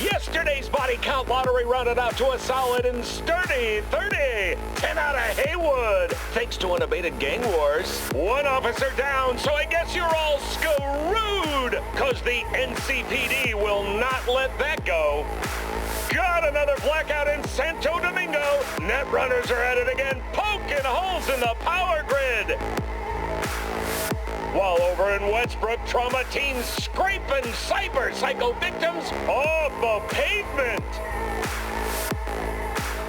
Yesterday's body count lottery rounded out to a solid and sturdy 30. 10 out of Haywood, thanks to unabated gang wars. One officer down, so I guess you're all screwed, cause the NCPD will not let that go. Got another blackout in Santo Domingo. Netrunners are at it again, poking holes in the power grid. While over in Westbrook, trauma teams scraping cyber psycho victims off the pavement.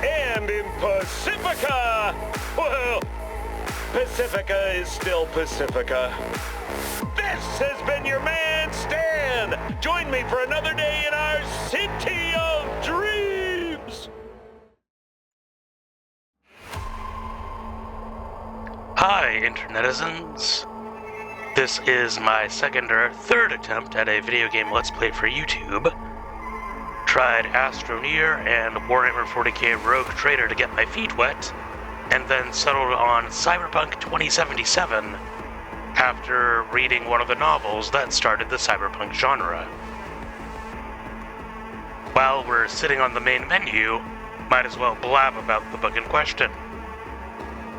And in Pacifica, well, Pacifica is still Pacifica. This has been your man, Stan. Join me for another day in our city of dreams. Hi, internetizens. This is my second or third attempt at a video game Let's Play for YouTube. Tried Astroneer and Warhammer 40k Rogue Trader to get my feet wet, and then settled on Cyberpunk 2077 after reading one of the novels that started the cyberpunk genre. While we're sitting on the main menu, might as well blab about the book in question.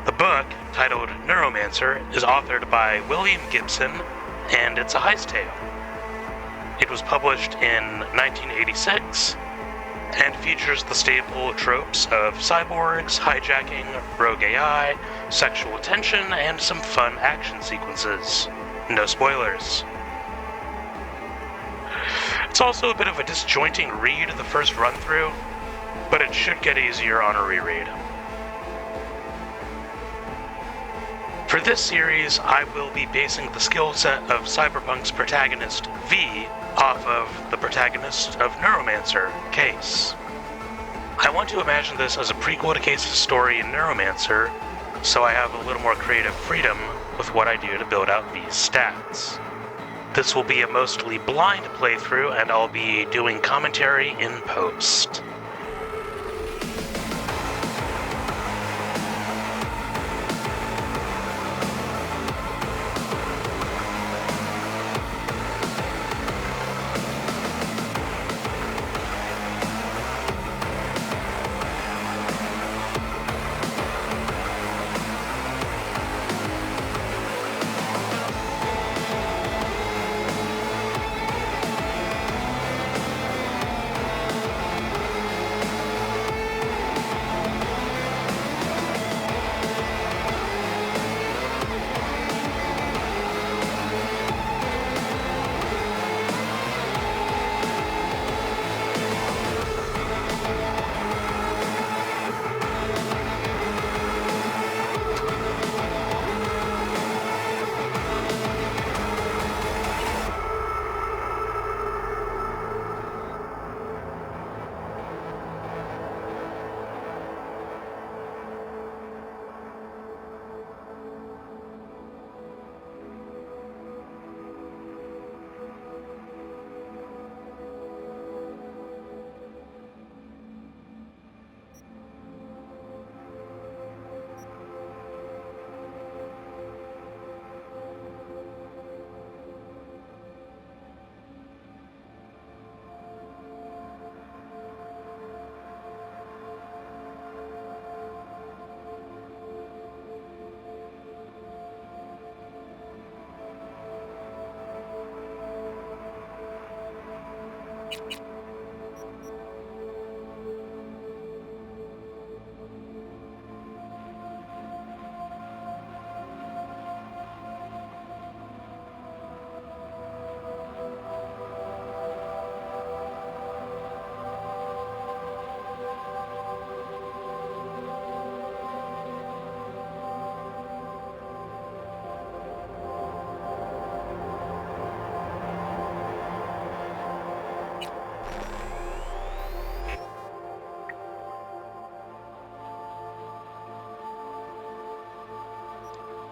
The book, titled Neuromancer, is authored by William Gibson, and it's a heist tale. It was published in 1986, and features the staple tropes of cyborgs, hijacking, rogue AI, sexual tension, and some fun action sequences. No spoilers. It's also a bit of a disjointing read the first run-through, but it should get easier on a reread. For this series, I will be basing the skill set of Cyberpunk's protagonist, V, off of the protagonist of Neuromancer, Case. I want to imagine this as a prequel to Case's story in Neuromancer, so I have a little more creative freedom with what I do to build out V's stats. This will be a mostly blind playthrough, and I'll be doing commentary in post.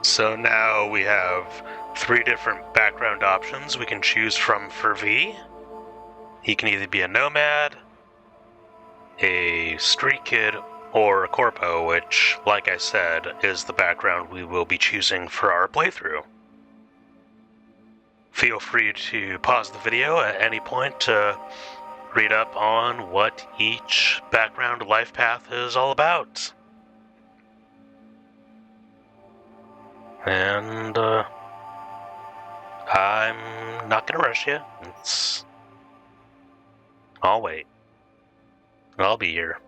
So now we have 3 different background options we can choose from for V. He can either be a nomad, a street kid, or a corpo, which, like I said, is the background we will be choosing for our playthrough. Feel free to pause the video at any point to read up on what each background life path is all about. And, I'm not gonna rush you. I'll wait. I'll be here.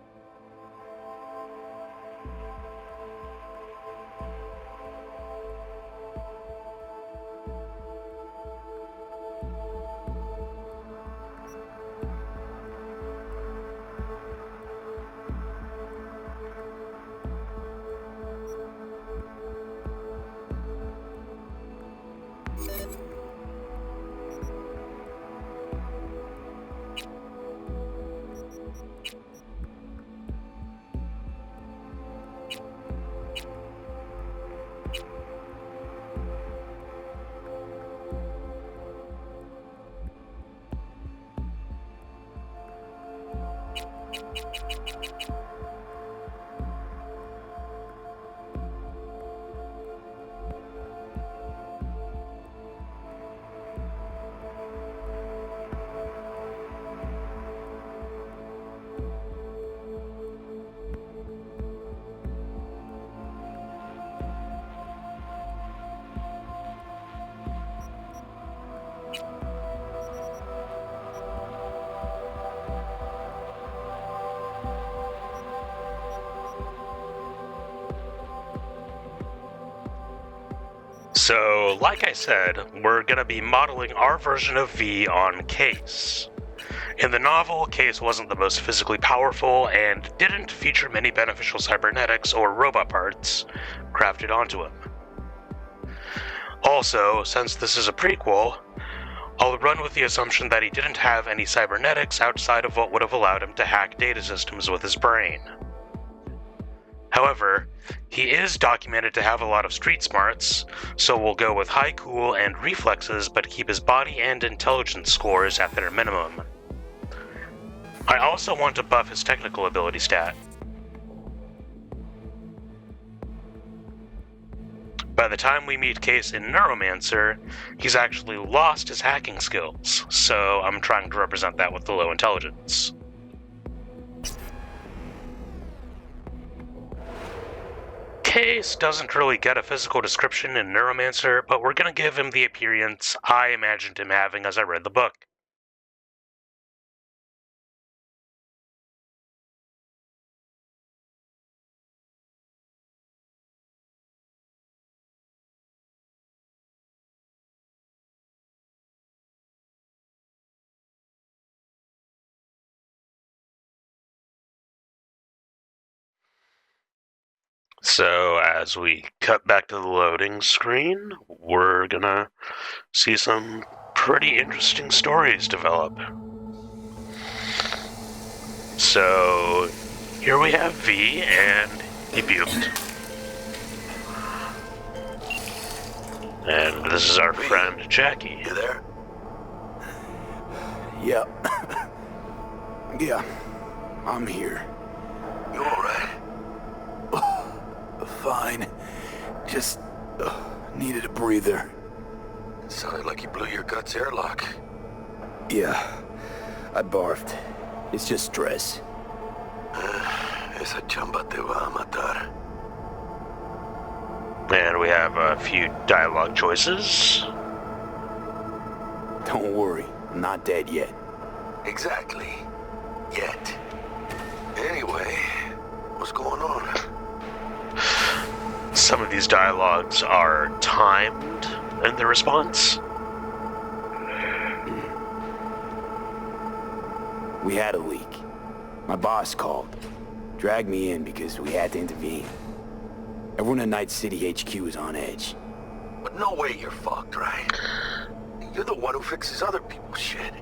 So, like I said, we're going to be modeling our version of V on Case. In the novel, Case wasn't the most physically powerful and didn't feature many beneficial cybernetics or robot parts crafted onto him. Also, since this is a prequel, I'll run with the assumption that he didn't have any cybernetics outside of what would have allowed him to hack data systems with his brain. However, he is documented to have a lot of street smarts, so we'll go with high cool and reflexes but keep his body and intelligence scores at their minimum. I also want to buff his technical ability stat. By the time we meet Case in Neuromancer, he's actually lost his hacking skills, so I'm trying to represent that with the low intelligence. Case doesn't really get a physical description in Neuromancer, but we're going to give him the appearance I imagined him having as I read the book. So as we cut back to the loading screen, we're gonna see some pretty interesting stories develop. So here we have V, and he puked. And this is our friend Jackie. You there? Yeah. Yeah, I'm here. You alright? Fine. Just needed a breather. It sounded like you blew your guts airlock. Yeah, I barfed. It's just stress. Esa chamba te va a matar. And we have a few dialogue choices. Don't worry, I'm not dead yet. Exactly. Yet. Anyway, what's going on? Some of these dialogues are timed in their response. We had a leak. My boss called. Dragged me in because we had to intervene. Everyone at Night City HQ is on edge. But no way you're fucked, right? You're the one who fixes other people's shit.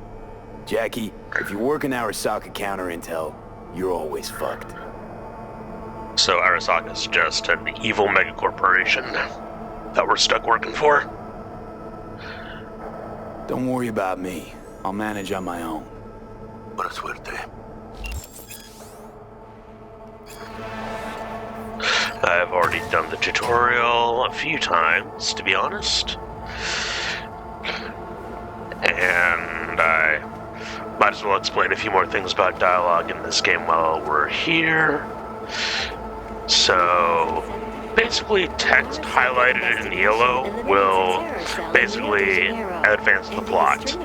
Jackie, if you're working Arasaka counter intel, you're always fucked. So Arasaka's just an evil megacorporation that we're stuck working for? Don't worry about me. I'll manage on my own. Buena suerte. I've already done the tutorial a few times, to be honest. And I Might as well explain a few more things about dialogue in this game while we're here. So, basically, text highlighted in yellow will basically advance the plot,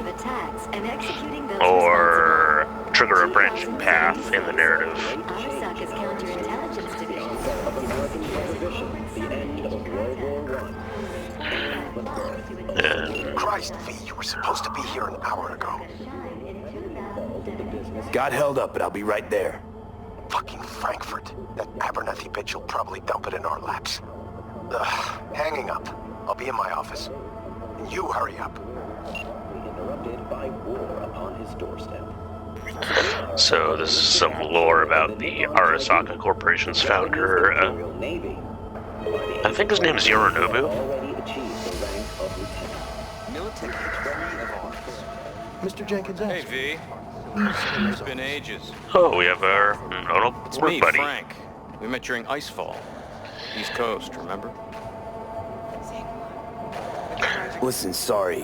or trigger a branching path in the narrative. And Christ, V, you were supposed to be here an hour ago. Got held up, but I'll be right there. Fucking Frankfurt. That Abernathy bitch will probably dump it in our laps. Ugh, hanging up. I'll be in my office. And you hurry up. Interrupted by war upon his doorstep. so this is some lore about the Arasaka Corporation's founder. I think his name is Yorinobu. Already achieved the rank of lieutenant. Military Academy of Arts. Mr. Jenkins Hey, asked. V. It's been ages. Oh, we have our It's work me, buddy. Frank. We met during Icefall. East Coast, remember? Listen, sorry,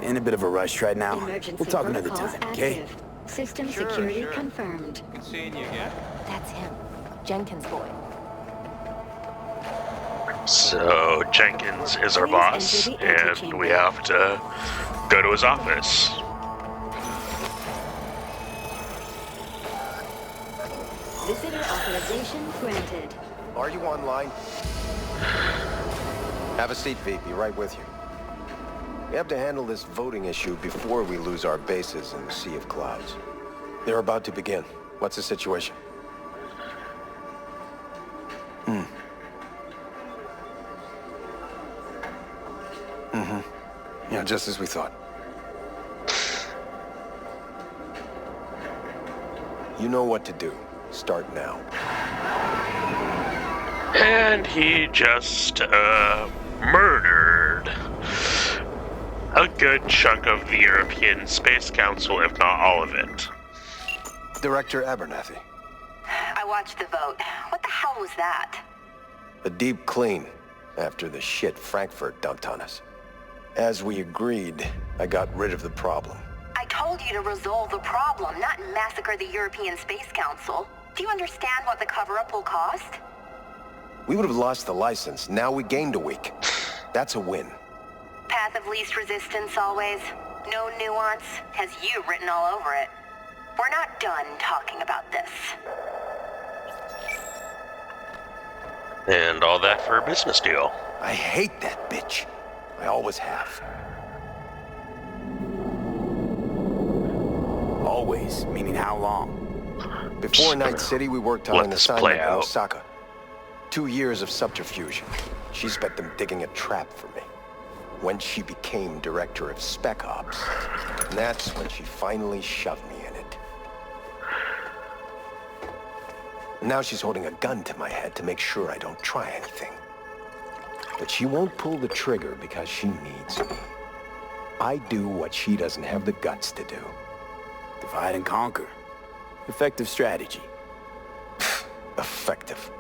in a bit of a rush right now. We'll talk another time, okay? System Sure, security sure. confirmed. Good seeing you again. That's him. Jenkins' boy. So Jenkins is our Please boss, enter the antechamber. and we have to go to his office. Visitor authorization granted. Are you online? Have a seat, V. Be right with you. We have to handle this voting issue before we lose our bases in the Sea of Clouds. They're about to begin. What's the situation? Yeah, just as we thought. You know what to do. Start now. And he just, murdered a good chunk of the European Space Council, if not all of it. Director Abernathy. I watched the vote. What the hell was that? A deep clean after the shit Frankfurt dumped on us. As we agreed, I got rid of the problem. I told you to resolve the problem, not massacre the European Space Council. Do you understand what the cover-up will cost? We would have lost the license. Now we gained a week. That's a win. Path of least resistance always. No nuance. Has you written all over it. We're not done talking about this. And all that for a business deal. I hate that bitch. I always have. Always, meaning how long? Before Night City, we worked on Let an this assignment play in out. Osaka. 2 years of subterfuge. She spent them digging a trap for me. When she became director of Spec Ops, and that's when she finally shoved me in it. Now she's holding a gun to my head to make sure I don't try anything. But she won't pull the trigger because she needs me. I do what she doesn't have the guts to do. Divide and conquer. Effective strategy. Effective.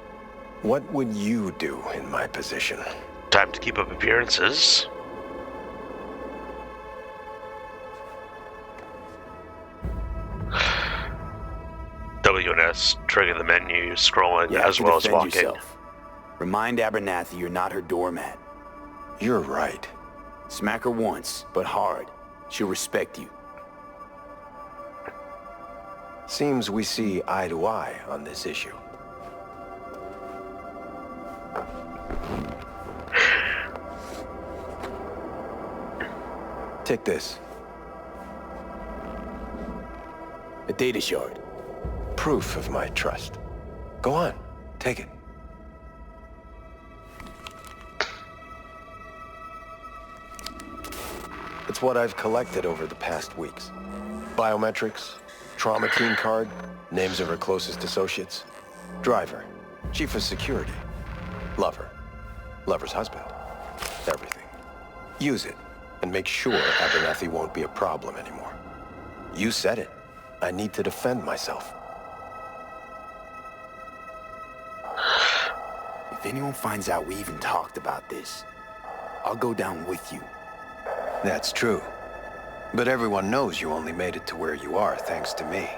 What would you do in my position? Time to keep up appearances. W and S trigger the menu, scrolling You have as to well as defend walking. yourself. Remind Abernathy you're not her doormat. You're right. Smack her once, but hard. She'll respect you. Seems we see eye to eye on this issue. Take this. A data shard. Proof of my trust. Go on, take it. It's what I've collected over the past weeks. Biometrics, trauma team card, names of her closest associates, driver, chief of security, lover, lover's husband, everything. Use it, and make sure Abernathy won't be a problem anymore. You said it. I need to defend myself. If anyone finds out we even talked about this, I'll go down with you. That's true. But everyone knows you only made it to where you are thanks to me.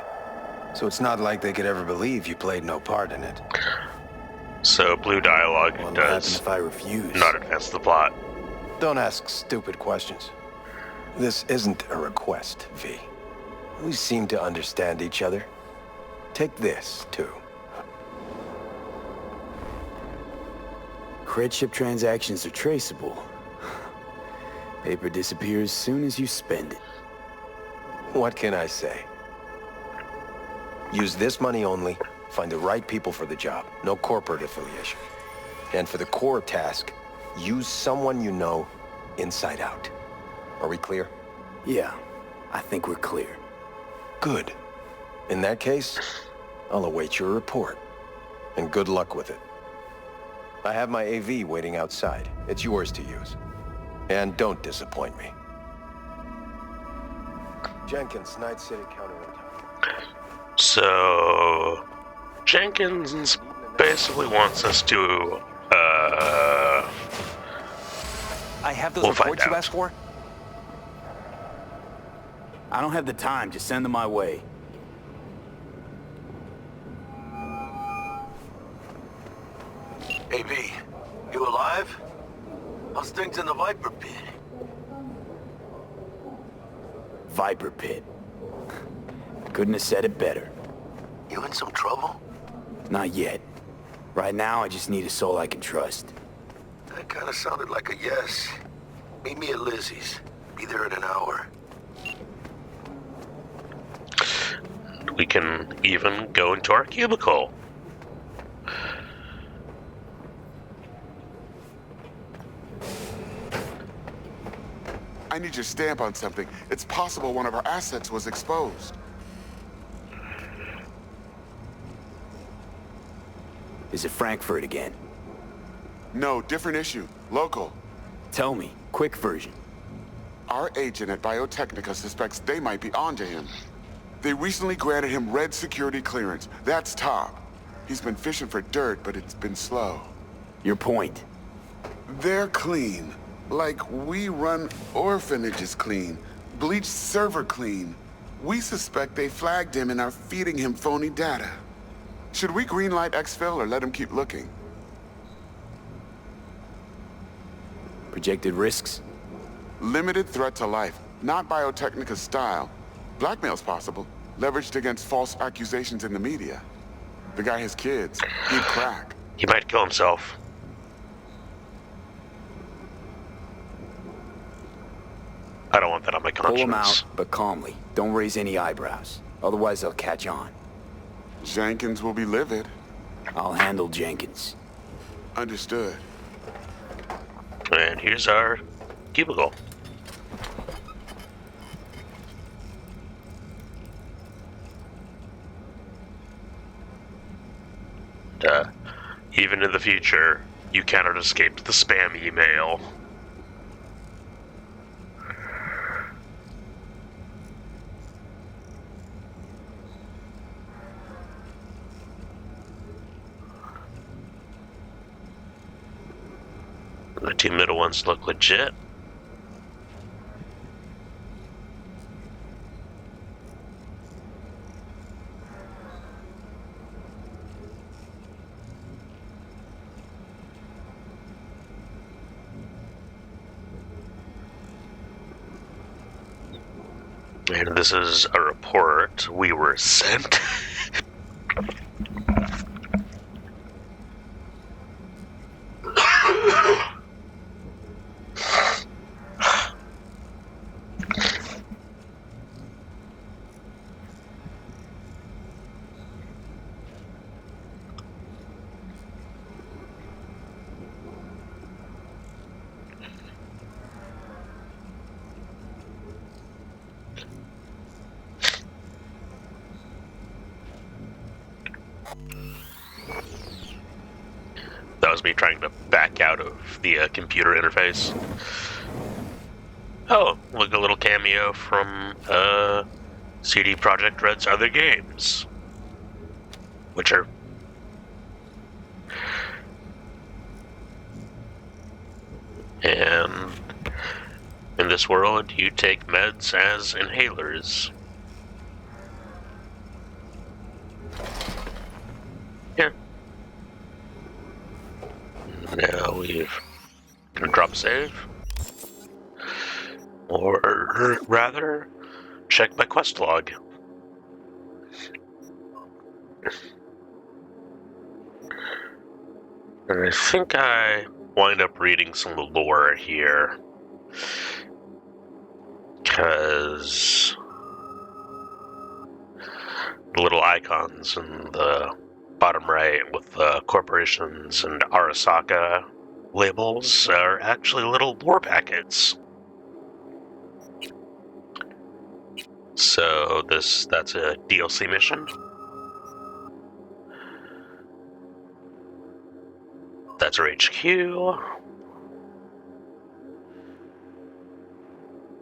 So it's not like they could ever believe you played no part in it. So blue dialogue What'll happen does if I refuse? not advance the plot. Don't ask stupid questions. This isn't a request, V. We seem to understand each other. Take this, too. Cred ship transactions are traceable. Paper disappears as soon as you spend it. What can I say? Use this money only, find the right people for the job, no corporate affiliation. And for the core task, use someone you know inside out. Are we clear? Yeah, I think we're clear. Good. In that case, I'll await your report. And good luck with it. I have my AV waiting outside. It's yours to use. And don't disappoint me. Jenkins, Night City counterattack. So Jenkins basically wants us to I have those we'll reports find you out. asked for? I don't have the time. Just send them my way. Hey, V, you alive? How's things in the Viper Pit? Viper Pit. Couldn't have said it better. You in some trouble? Not yet. Right now, I just need a soul I can trust. That kind of sounded like a yes. Meet me at Lizzie's. Be there in an hour. we can even go into our cubicle. I need your stamp on something. It's possible one of our assets was exposed. Is it Frankfurt again? No, different issue. Local. Tell me, quick version. Our agent at Biotechnica suspects they might be onto him. They recently granted him red security clearance. That's top. He's been fishing for dirt, but it's been slow. Your point. They're clean. Like we run orphanages clean. Bleach server clean. We suspect they flagged him and are feeding him phony data. Should we greenlight exfil or let him keep looking? Projected risks? Limited threat to life. Not Biotechnica's style. Blackmail's possible. Leveraged against false accusations in the media. The guy has kids. He'd crack. He might kill himself. I don't want that on my conscience. Pull him out, but calmly. Don't raise any eyebrows. Otherwise, they'll catch on. Jenkins will be livid. I'll handle Jenkins. Understood. And here's our cubicle. Even in the future, you cannot escape the spam email. The two middle ones look legit. And this is a report we were sent. That was me trying to back out of the computer interface. Oh, look, a little cameo from CD Projekt Red's other games. Witcher. And In this world, you take meds as inhalers. Yeah. Now we've gonna drop save. Or rather, check my quest log. And I think I wind up reading some lore here. Because the little icons in the bottom right with the corporations and Arasaka labels are actually little lore packets. So that's a DLC mission. That's our HQ.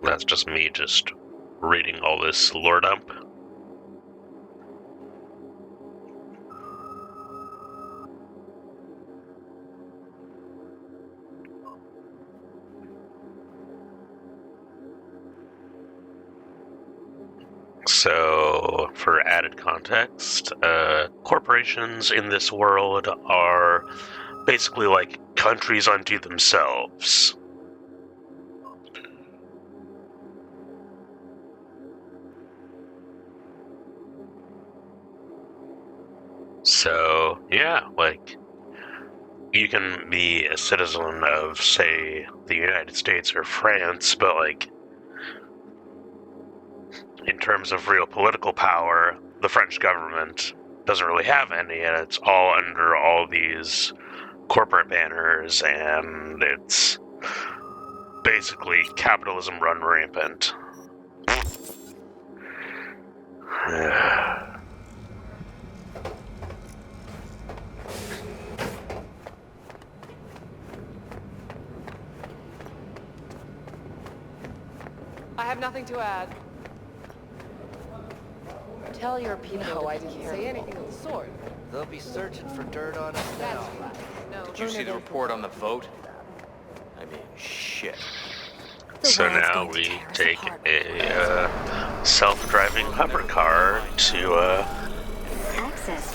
That's just me just reading all this lore dump. So, for added context, corporations in this world are basically like countries unto themselves. So, yeah, like, you can be a citizen of, say, the United States or France, but, like, in terms of real political power, the French government doesn't really have any, and it's all under all these corporate banners, and it's basically capitalism run rampant. I have nothing to add. Tell your people no, I didn't say anything of the sort. They'll be searching for dirt on us now. Right. No, Did you see the report on the vote? I mean, shit. So now we take a self-driving hover car to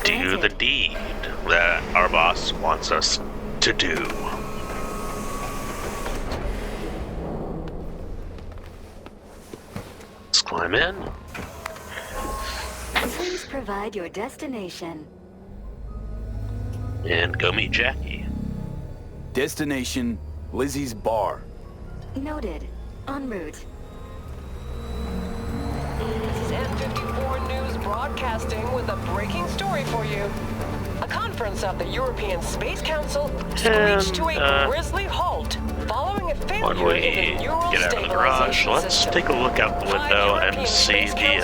do the deed that our boss wants us to do. Let's climb in. Please provide your destination. And go meet Jackie. Destination, Lizzie's bar. Noted. En route. This is N54 News broadcasting with a breaking story for you. A conference of the European Space Council screeched to a grisly halt following a failure When in we the neural get out of the garage, let's system. take a look out the window and see the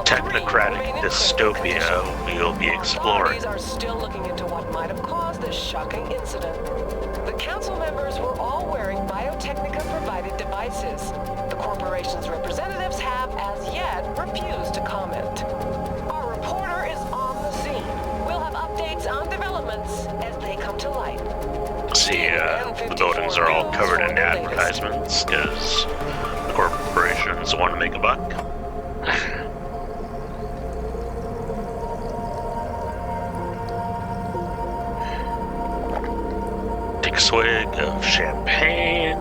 technocratic dystopia we'll be exploring. Authorities are still looking into what might have caused this shocking incident. The council members were all wearing Biotechnica-provided devices. The corporation's representatives have, as yet, refused to comment. Our reporter is on the scene. We'll have updates on developments as they come to light. See, the buildings are all covered in advertisements because the corporations want to make a buck. Take a swig of champagne.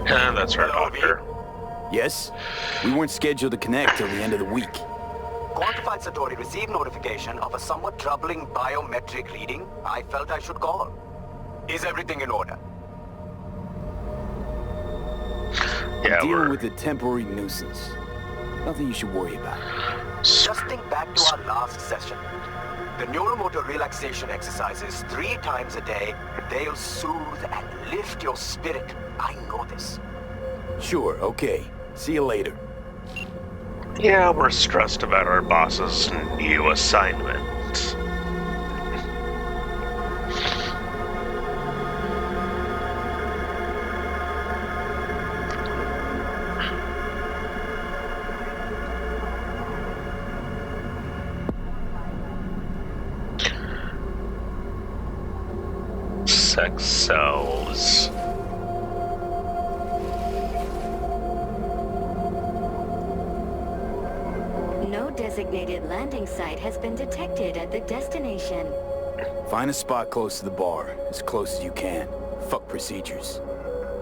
And that's our doctor. Yes? We weren't scheduled to connect till the end of the week. Quantified Satori received notification of a somewhat troubling biometric reading. I felt I should call. Is everything in order? Yeah, I'm dealing we're with a temporary nuisance. Nothing you should worry about. Just think back to our last session. The neuromotor relaxation exercises 3 times a day. They'll soothe and lift your spirit. I know this. Sure, okay. See you later. Yeah, we're stressed about our boss's new assignment. Sex sells. No designated landing site has been detected at the destination. Find a spot close to the bar, as close as you can. Fuck procedures.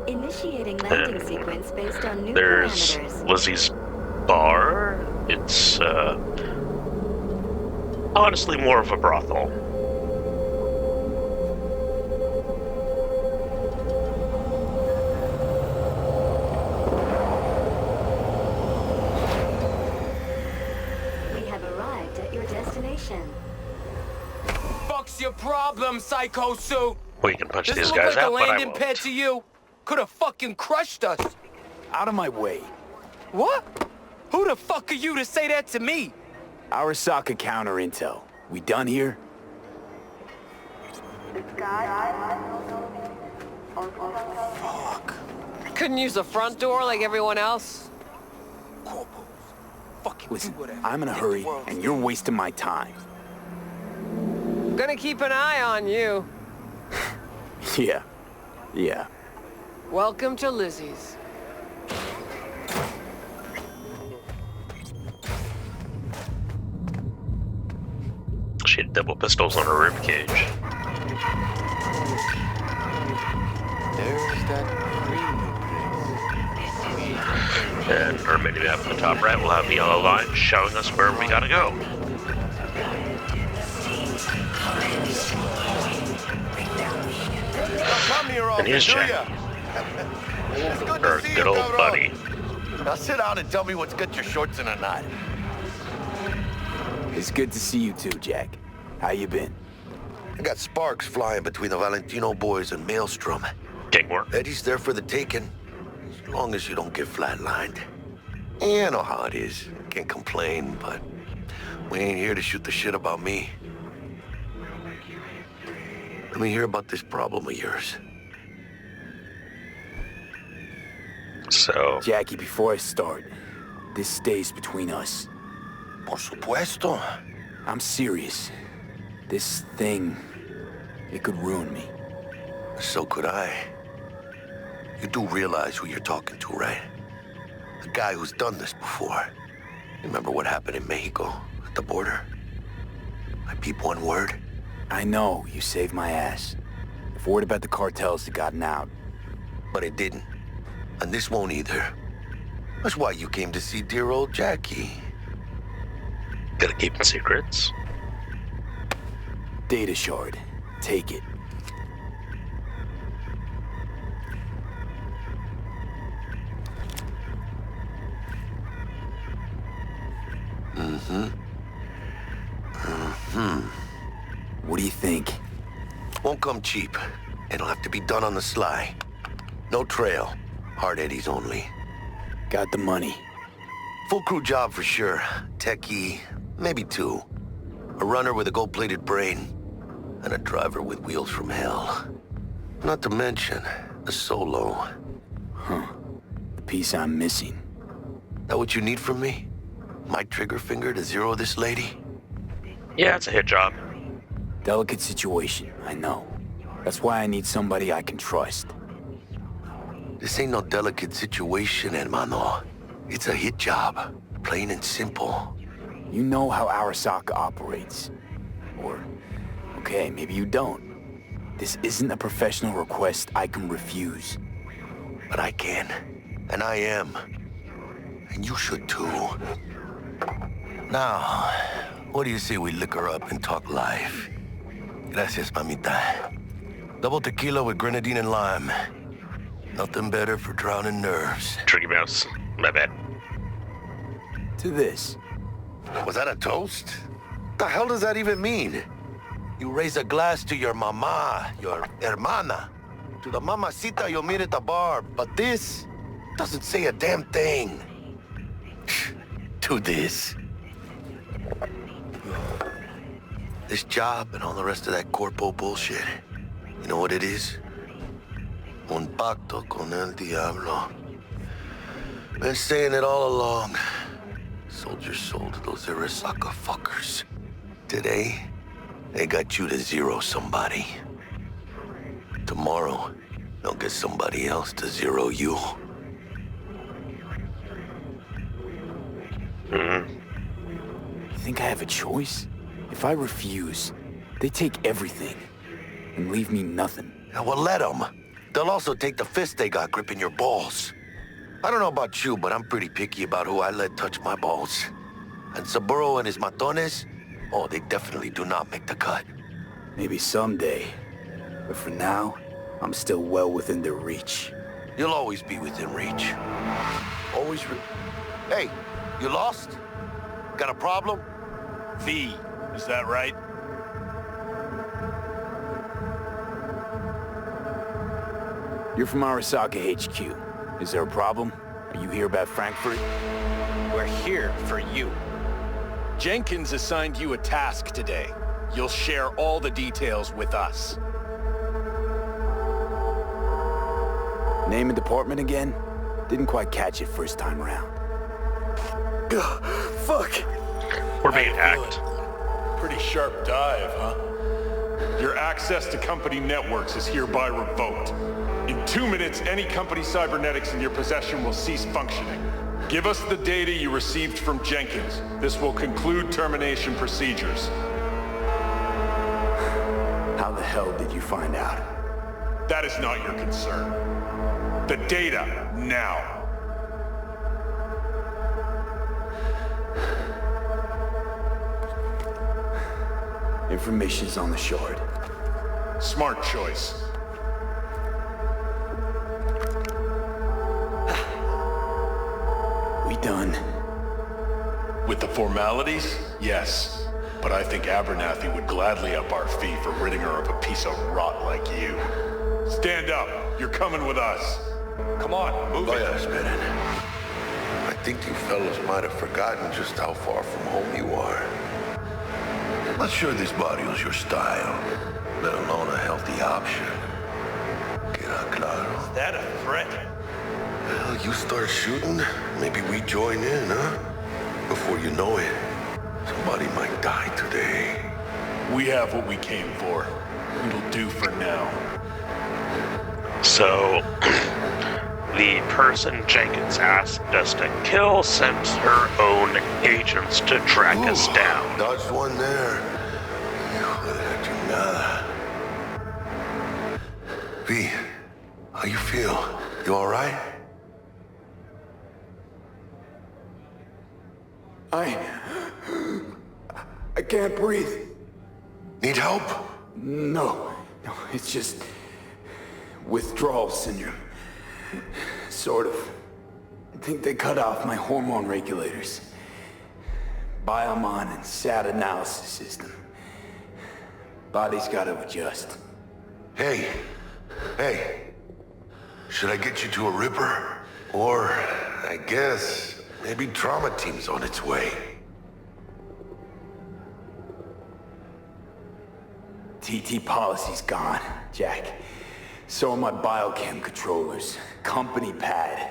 Initiating landing sequence based on new There's parameters. Lizzie's bar. It's, honestly more of a brothel. We have arrived at your destination. Fuck's your problem, psycho suit? We can punch Does these it look guys like out, a but I landing won't. pad to you? Could have fucking crushed us. Out of my way. What? Who the fuck are you to say that to me? Arasaka counter intel. We done here? Fuck. Couldn't use the front door like everyone else? Corpos. Fucking Listen, do whatever. I'm in a hurry, and you're wasting my time. Gonna keep an eye on you. Yeah. Welcome to Lizzie's. She had double pistols on her ribcage. There's that And our mini map in the top right will have the yellow line showing us where we gotta go. And here's Jack. Our good old buddy. Now sit down and tell me what's got your shorts in a knot. It's good to see you too, Jack. How you been? I got sparks flying between the Valentino boys and Maelstrom. Gang war. Eddie's there for the taking, as long as you don't get flatlined. Yeah, I know how it is. Can't complain, but we ain't here to shoot the shit about me. Let me hear about this problem of yours. So, Jackie, before I start, this stays between us. Por supuesto. I'm serious. This thing, it could ruin me. So could I. You do realize who you're talking to, right? The guy who's done this before. Remember what happened in Mexico, at the border? I peep one word. I know, you saved my ass. If word about the cartels had gotten out. But it didn't. And this won't either. That's why you came to see dear old Jackie. gotta keep the secrets. Data shard. Take it. What do you think? Won't come cheap. It'll have to be done on the sly. No trail. Hard eddies only. Got the money. Full crew job for sure. Techie, maybe two. A runner with a gold-plated brain. And a driver with wheels from hell. Not to mention, a solo. Huh. The piece I'm missing. That what you need from me? My trigger finger to zero this lady? Yeah, it's a hit job. Delicate situation, I know. That's why I need somebody I can trust. This ain't no delicate situation, hermano. It's a hit job. Plain and simple. You know how Arasaka operates. Or, okay, maybe you don't. This isn't a professional request I can refuse. But I can. And I am. And you should too. Now, what do you say we liquor up and talk live? Gracias, mamita. Double tequila with grenadine and lime. Nothing better for drowning nerves. Tricky Mouse. My bad. To this. Was that a toast? What the hell does that even mean? You raise a glass to your mama, your hermana, to the mamacita you'll meet at the bar, but this doesn't say a damn thing. To this. This job and all the rest of that corpo bullshit. You know what it is? Un pacto con el diablo. Been saying it all along. Sold your soul to those Arasaka fuckers. Today, they got you to zero somebody. tomorrow, they'll get somebody else to zero you. You think I have a choice? If I refuse, they take everything and leave me nothing. Yeah, well, let them. They'll also take the fist they got gripping your balls. I don't know about you, but I'm pretty picky about who I let touch my balls. And Saburo and his matones, oh, they definitely do not make the cut. Maybe someday. But for now, I'm still well within their reach. You'll always be within reach. Always Hey, you lost? Got a problem? V, is that right? You're from Arasaka HQ. Is there a problem? Are you here about Frankfurt? We're here for you. Jenkins assigned you a task today. You'll share all the details with us. Name and department again? Didn't quite catch it first time around. Ugh, fuck! We're being hacked. Pretty sharp dive, huh? Your access to company networks is hereby revoked. In 2 minutes, any company cybernetics in your possession will cease functioning. Give us the data you received from Jenkins. This will conclude termination procedures. How the hell did you find out? That is not your concern. The data, now. Information's on the shard. Smart choice. We done? With the formalities, yes. But I think Abernathy would gladly up our fee for ridding her of a piece of rot like you. Stand up. You're coming with us. Come on, move it. I think you fellas might have forgotten just how far from home you are. Not sure this barrio's your style, let alone a healthy option. Queda claro. Is that a threat? Well, you start shooting, maybe we join in, huh? Before you know it, somebody might die today. We have what we came for. It'll do for now. So, the person Jenkins asked us to kill sent her own agents to track us down. Dodged one there. V, how you feel? You all right? I can't breathe. Need help? No, it's just withdrawal syndrome. Sort of. I think they cut off my hormone regulators. Biomon and SAT analysis system. Body's gotta adjust. Hey. Should I get you to a Ripper? Or, I guess, maybe trauma team's on its way. TT policy's gone, Jack. So are my biochem controllers. Company pad.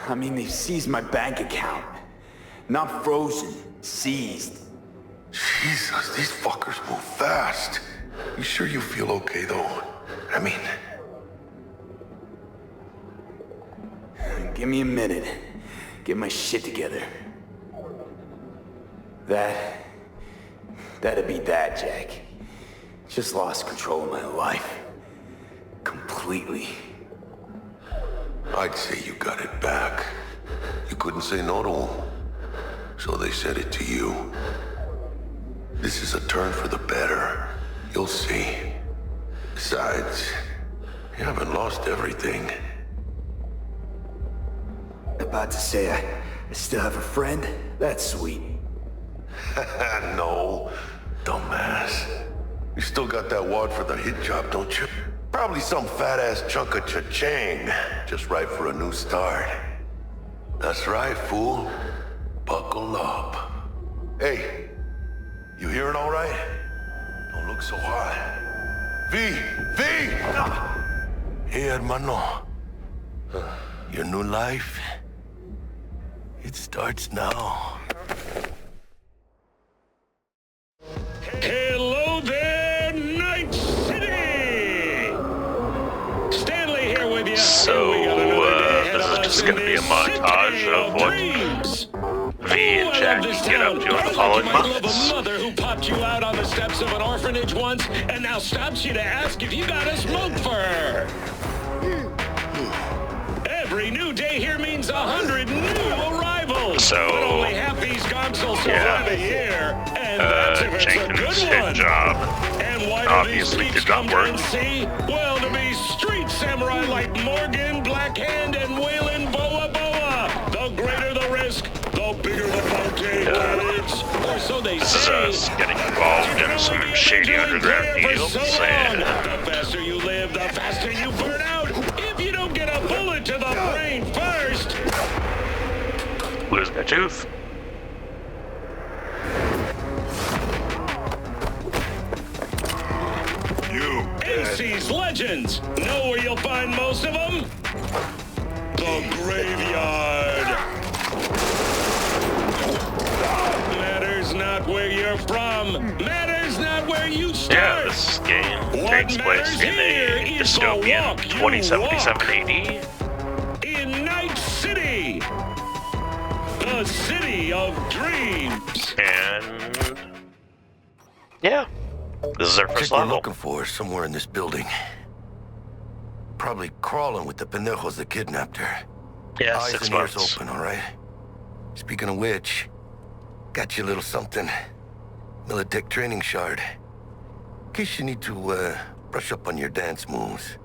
I mean, they've seized my bank account. Not frozen, seized. Jesus, these fuckers move fast. You sure you feel okay, though? I mean... Give me a minute. Get my shit together. That'd be that, Jack. Just lost control of my life. Completely. I'd say you got it back. You couldn't say no to them. So they said it to you. This is a turn for the better. You'll see. Besides, you haven't lost everything. About to say I still have a friend? That's sweet. No, dumbass. You still got that wad for the hit job, don't you? Probably some fat-ass chunk of cha-ching. Just right for a new start. That's right, fool. Buckle up. Hey, you hearing all right? Don't look so hot. V! Hey, hermano. Your new life, it starts now. Hello there, Night City! montage of what V and Jack get up to in the following months. Mother who popped you out on the steps of an orphanage once and now stops you to ask if you got a smoke for her. Every new day here means 100 new arrivals. So, but only half these gonks will survive a year. And that's if it's Jenkins' a good hit one. job And why obviously do these did not peeps come work. to see? Well, to be street samurai like Morgan, Blackhand, and Waylon Boa Boa. The greater the risk, the bigger the bounty, kids. Or so they This say. is us getting involved in some shady underground deals, and The faster you live, the faster you burn out. If you don't get a bullet to the brain first. losing a tooth. AC's Legends. Know where you'll find most of them? The graveyard. Matters not where you're from. Matters not where you start. Yeah, this game takes place in a dystopian 2077 AD. In Night City. The city of dreams. And yeah, this is our first Chick we're level. looking for is somewhere in this building. Probably crawling with the pendejos that kidnapped her. Yeah, Eyes 6 and ears months. open, all right? Speaking of which, got you a little something. Militech training shard. In case you need to brush up on your dance moves.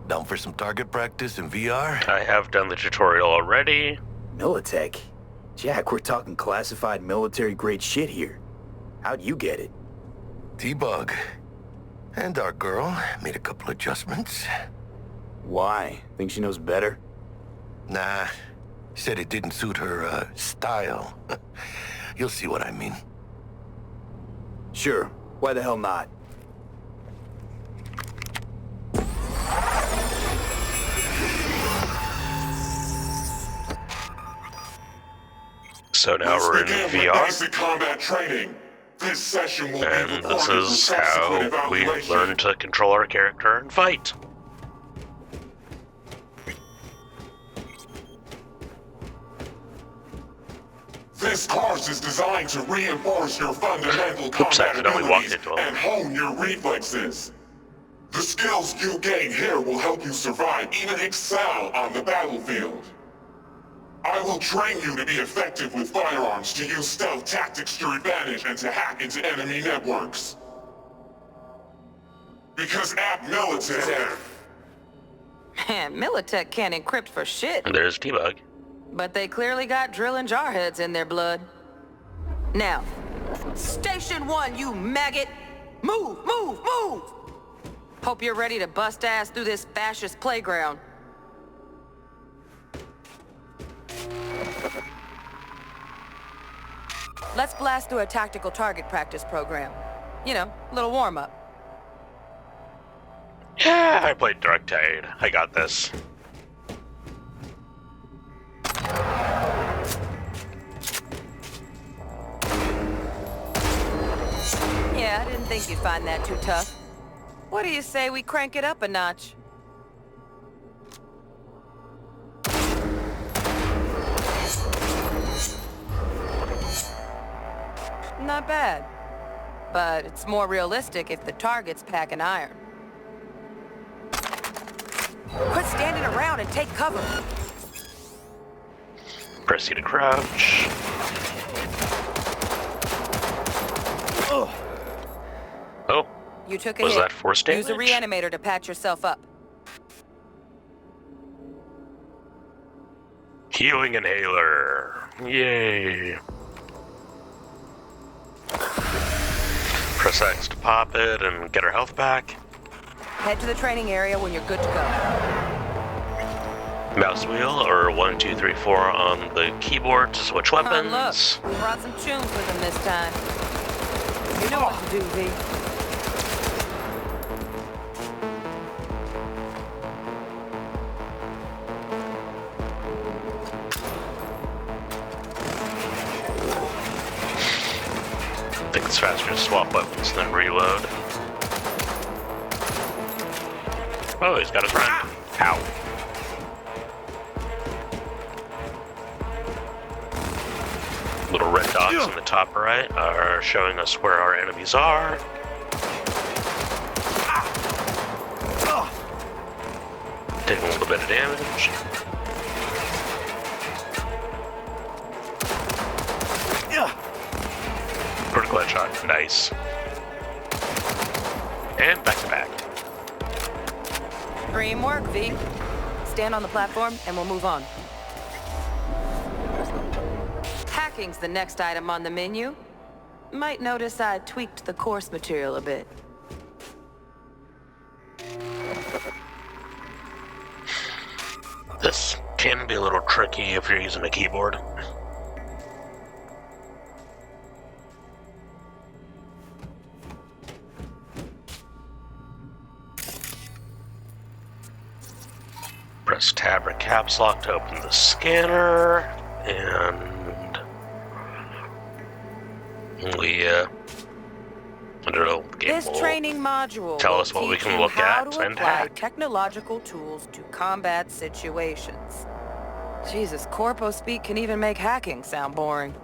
Down for some target practice in VR? I have done the tutorial already. Militech? Jack, we're talking classified military-grade shit here. How'd you get it? T-Bug. And our girl made a couple adjustments. Why? Think she knows better? Nah. Said it didn't suit her, style. You'll see what I mean. Sure. Why the hell not? So now we're in VR. Basic combat training. This session will And be this recorded is for how subsequent we evaluation. learn to control our character and fight. This course is designed to reinforce your fundamental Oops, I combat accidentally walked abilities into him. and hone your reflexes. The skills you gain here will help you survive, even excel on the battlefield. I will train you to be effective with firearms, to use stealth tactics to your advantage, and to hack into enemy networks. Because at Militech... Man, Militech can't encrypt for shit. And there's T-Bug. But they clearly got drill and jar heads in their blood. Now, Station 1, you maggot! Move, move, move! Hope you're ready to bust ass through this fascist playground. Let's blast through a tactical target practice program. You know, a little warm-up. Yeah, I played Dark Tide. I got this. Yeah, I didn't think you'd find that too tough. What do you say we crank it up a notch? Not bad. But it's more realistic if the target's packing iron. Quit standing around and take cover. Press you to crouch. Oh. You took a Was hit. that force damage? Use a reanimator to patch yourself up. Healing inhaler. Yay. Press X to pop it and get our health back. Head to the training area when you're good to go. Mouse wheel or 1, 2, 3, 4 on the keyboard to switch weapons. Look, we brought some tunes with him this time. You know what to do, V. I think it's faster to swap weapons than reload. Oh, he's got his friend. Ow. Little red dots in the top right are showing us where our enemies are. Taking a little bit of damage. Critical headshot, nice. And back to back. Dream work, V. Stand on the platform and we'll move on. Hacking's the next item on the menu. Might notice I tweaked the course material a bit. This can be a little tricky if you're using a keyboard. Press tab or caps lock to open the scanner, and we I don't know, the game This will training module tell will us what we teach can you look how at to and apply hack. technological tools to combat situations. Jesus, corpo speak can even make hacking sound boring.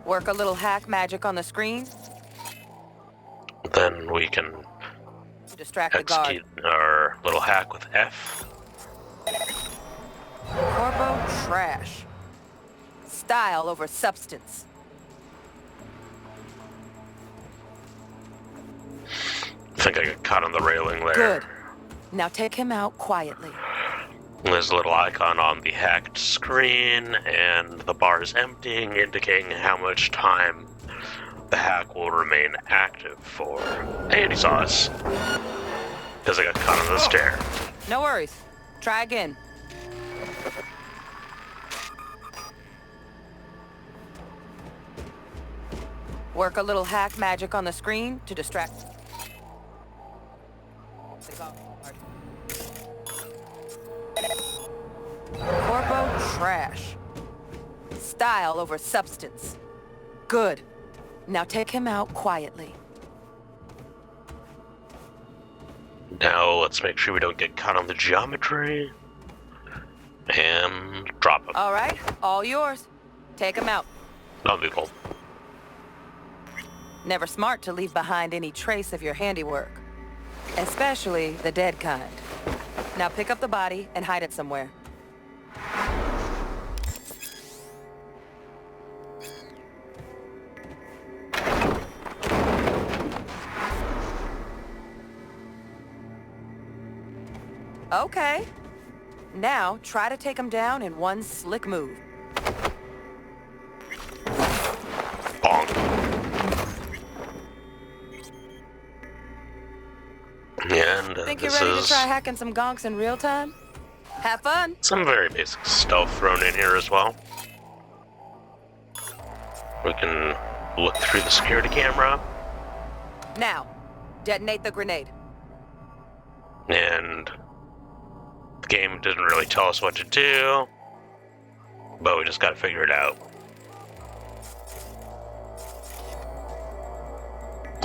Work a little hack magic on the screen. Then we can Distract the guard. execute our little hack with F. Corpo trash. Style over substance. I think I got caught on the railing there. Good. Now take him out quietly. There's a little icon on the hacked screen, and the bar is emptying, indicating how much time the hack will remain active for. And he saw us, because I got caught on the stair. No worries. Try again. Work a little hack magic on the screen to distract. Corpo trash. Style over substance. Good. Now take him out quietly. Now let's make sure we don't get caught on the geometry. And drop him. All right, all yours. Take him out. Non-lethal. Never smart to leave behind any trace of your handiwork. Especially the dead kind. Now pick up the body and hide it somewhere. Okay. Now, try to take him down in one slick move. Bonk. And Think you're this ready to is try hacking some gonks in real time? Have fun! some very basic stuff thrown in here as well. We can look through the security camera. Now, detonate the grenade. And the game doesn't really tell us what to do, but we just gotta figure it out.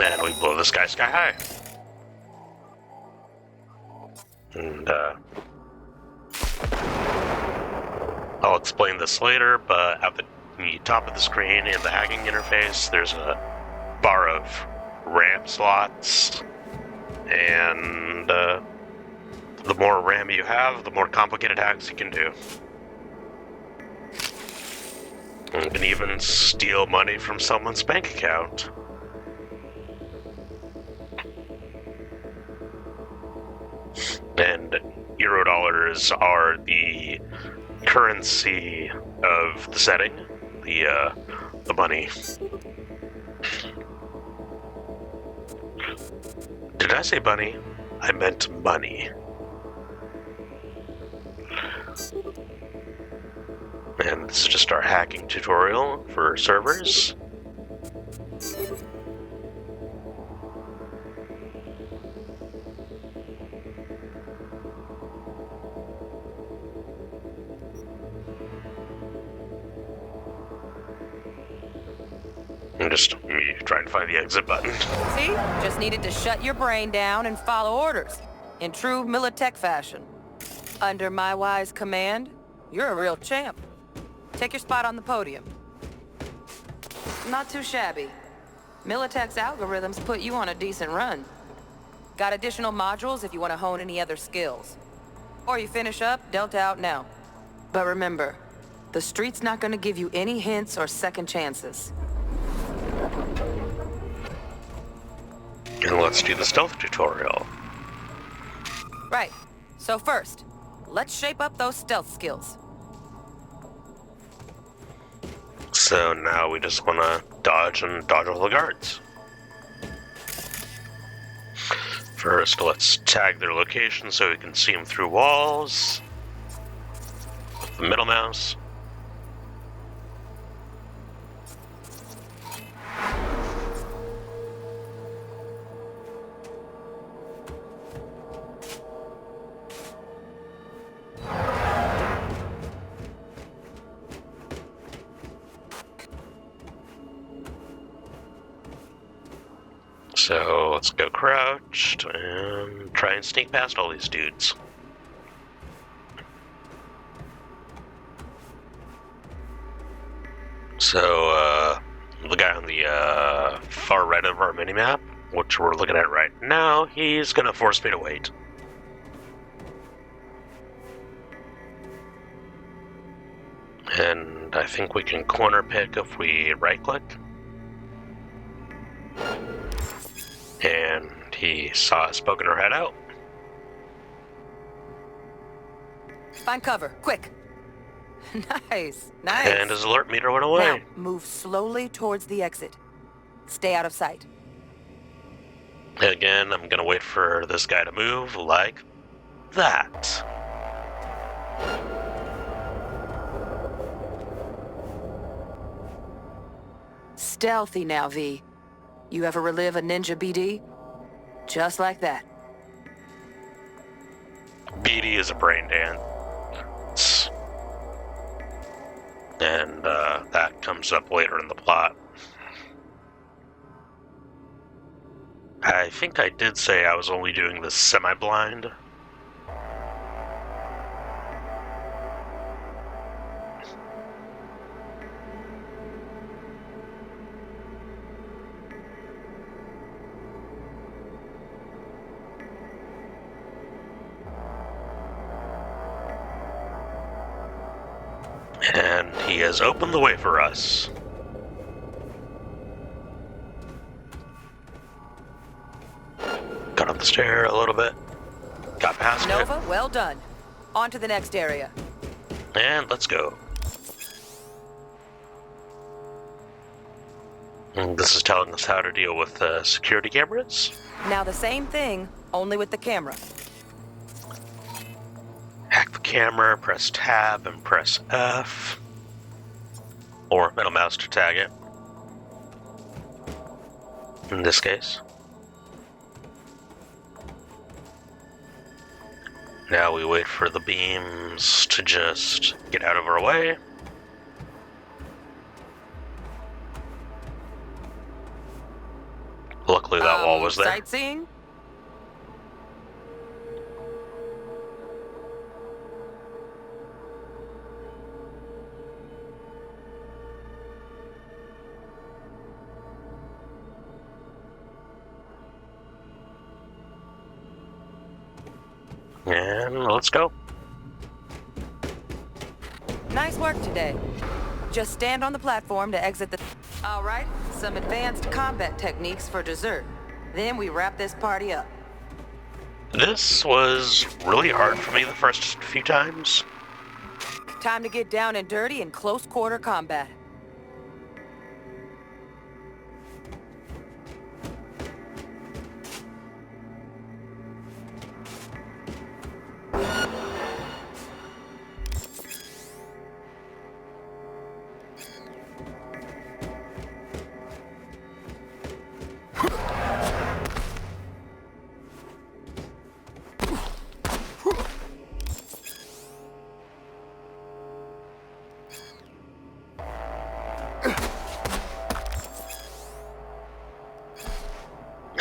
And we blow this guy sky high. And I'll explain this later, but at the top of the screen in the hacking interface, there's a bar of RAM slots, and the more RAM you have, the more complicated hacks you can do. You can even steal money from someone's bank account. And Eurodollars are the currency of the setting, the money. Did I say bunny? I meant money. And this is just our hacking tutorial for servers. I'm just me trying to find the exit button. See? Just needed to shut your brain down and follow orders. In true Militech fashion. Under my wise command, you're a real champ. Take your spot on the podium. Not too shabby. Militech's algorithms put you on a decent run. Got additional modules if you want to hone any other skills. Or you finish up, Delta out now. But remember, the street's not gonna give you any hints or second chances. And let's do the stealth tutorial. Right. So first, let's shape up those stealth skills. So now we just want to dodge all the guards. First, let's tag their location so we can see them through walls. With the middle mouse. So let's go crouched and try and sneak past all these dudes. So the guy on the far right of our minimap, which we're looking at right now, he's gonna force me to wait. And I think we can corner pick if we right click. And he saw us poking our head out. Find cover, quick. Nice. And his alert meter went away. Now, move slowly towards the exit. Stay out of sight. Again, I'm gonna wait for this guy to move like that. Stealthy now, V. You ever relive a ninja BD? Just like that. BD is a brain dance. And that comes up later in the plot. I think I did say I was only doing this semi-blind. And he has opened the way for us. Got up the stair a little bit. Got past Nova, it. well done. On to the next area. And let's go. And this is telling us how to deal with security cameras. Now the same thing, only with the camera. Hack the camera, press tab, and press F. Or middle mouse to tag it. In this case. Now we wait for the beams to just get out of our way. Luckily that wall was there. Sightseeing? And let's go. Nice work today. Just stand on the platform to exit the... All right, some advanced combat techniques for dessert. Then we wrap this party up. This was really hard for me the first few times. Time to get down and dirty in close quarter combat.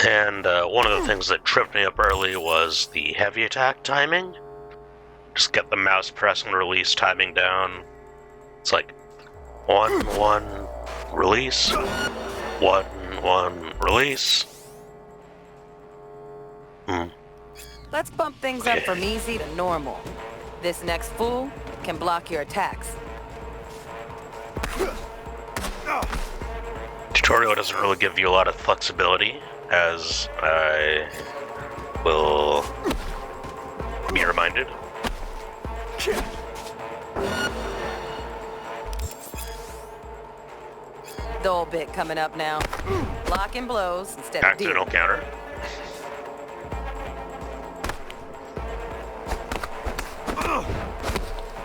And one of the things that tripped me up early was the heavy attack timing. Just get the mouse press and release timing down. It's like 1, 1, release. 1, 1, release. Let's bump things up from easy to normal. This next fool can block your attacks. Tutorial doesn't really give you a lot of flexibility, as I will be reminded. Dull bit coming up now. Blocking blows instead of Accidental counter.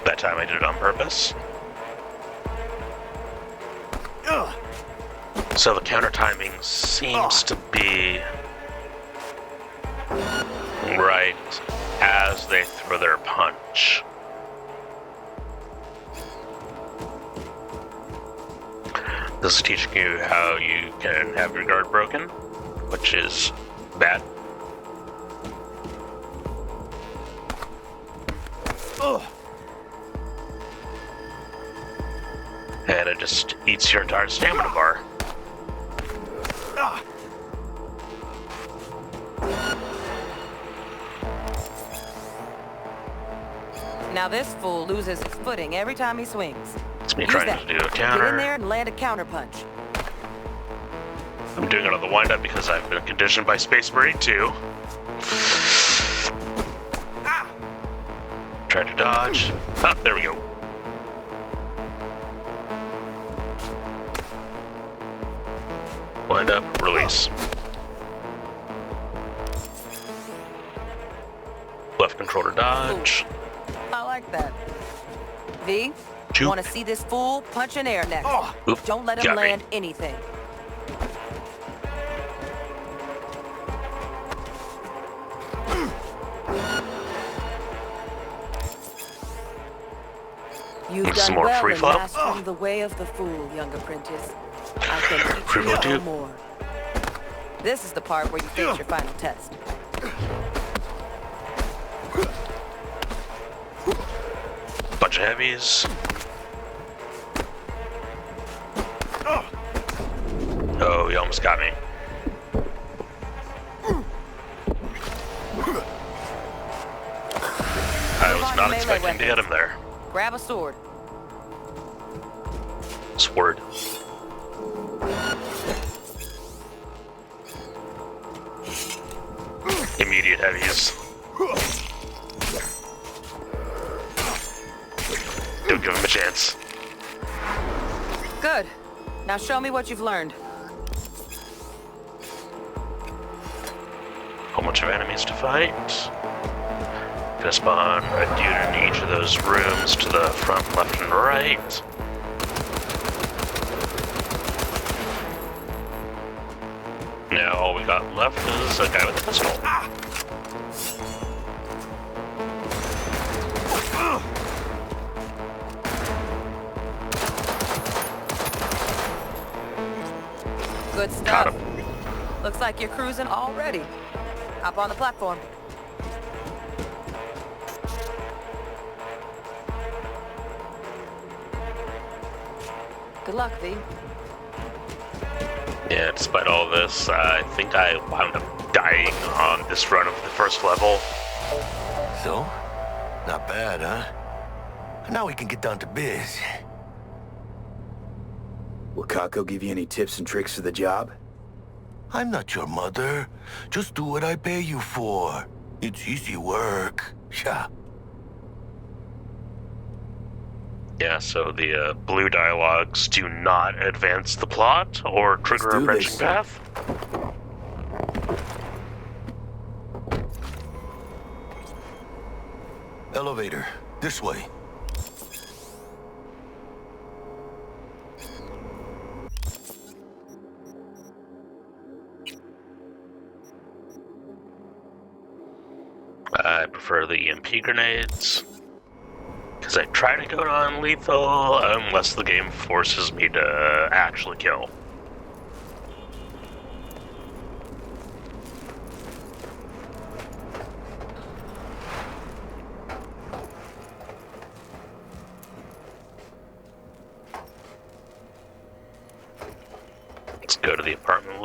That time I did it on purpose. So the counter timing seems to be right as they throw their punch. This is teaching you how you can have your guard broken, which is bad. And it just eats your entire stamina bar. Now this fool loses his footing every time he swings. It's me trying to do a counter. Get in there and land a counter punch. I'm doing it on the windup because I've been conditioned by Space Marine 2. Try to dodge. Ah, there we go. Wind up, release. Left controller dodge. I like that. V, Juke. want to see this fool punch in air next. Oop, don't let him got me. land anything. You've Some done more well free in flow. mastering the way of the fool, young apprentice. I can teach you Free no more. This is the part where you face your final test. Bunch of heavies. Oh, you almost got me. I was not expecting to hit him there. Grab a sword. Sword. Immediate heavies. Don't give him a chance. Good. Now show me what you've learned. Whole bunch of enemies to fight. Gonna spawn a dude in each of those rooms to the front, left, and right. Now all we got left is a guy with a pistol. Good stuff. Looks like you're cruising already. Hop on the platform. Good luck, V. Yeah, despite all this, I think I wound up dying on this run of the first level. So? Not bad, huh? Now we can get down to biz. Will Kako give you any tips and tricks for the job? I'm not your mother. Just do what I pay you for. It's easy work. Yeah. Yeah, so the blue dialogues do not advance the plot or trigger a branching path. Elevator. This way. I prefer the EMP grenades, because I try to go non-lethal unless the game forces me to actually kill.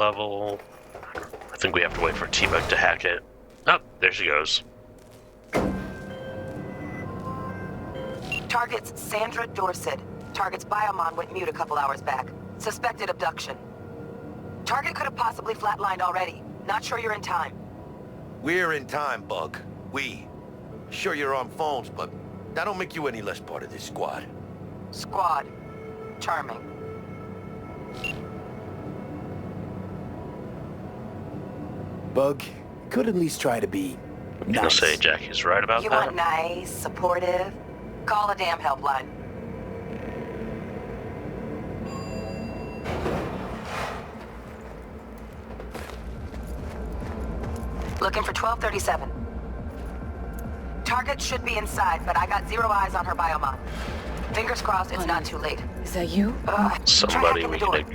level. I think we have to wait for T-Bug to hack it. Oh, there she goes. Target's Sandra Dorset. Target's biomon went mute a couple hours back. Suspected abduction. Target could have possibly flatlined already. Not sure you're in time. We're in time, Bug. We. Sure you're on phones, but that don't make you any less part of this squad. Squad. Charming. Bug, could at least try to be I'm gonna say Jackie's right about You that. want nice, supportive? Call a damn helpline. Looking for 1237. Target should be inside, but I got 0 eyes on her biomon. Fingers crossed it's not too late. Is that you? Somebody we can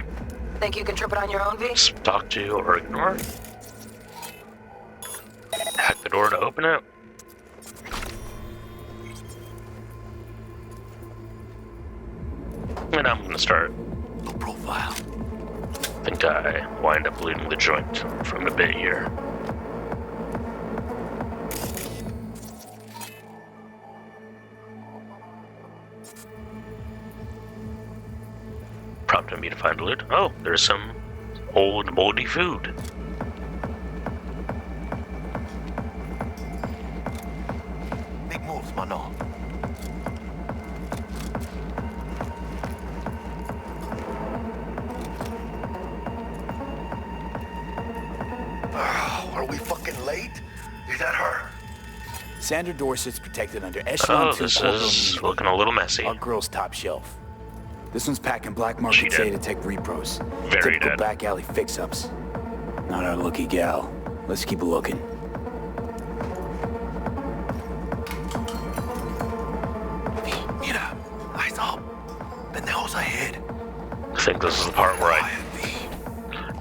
Think you can trip it on your own, V? talk to or ignore. Hack the door to open it. And I'm gonna start. No profile. I think I wind up looting the joint from a bit here. Prompting me to find loot. Oh, there's some old moldy food. Big moves, mano. Are we fucking late? Is that her? Sandra Dorset's protected under Echelon 2 this corporal is immunity. looking a little messy. Our girl's top shelf. This one's packing black market Zeta Tech repros. Very Typical dead. back alley fix-ups. Not our lucky gal. Let's keep looking. Mira, eyes up. Pendejos ahead. I think this is the part where I...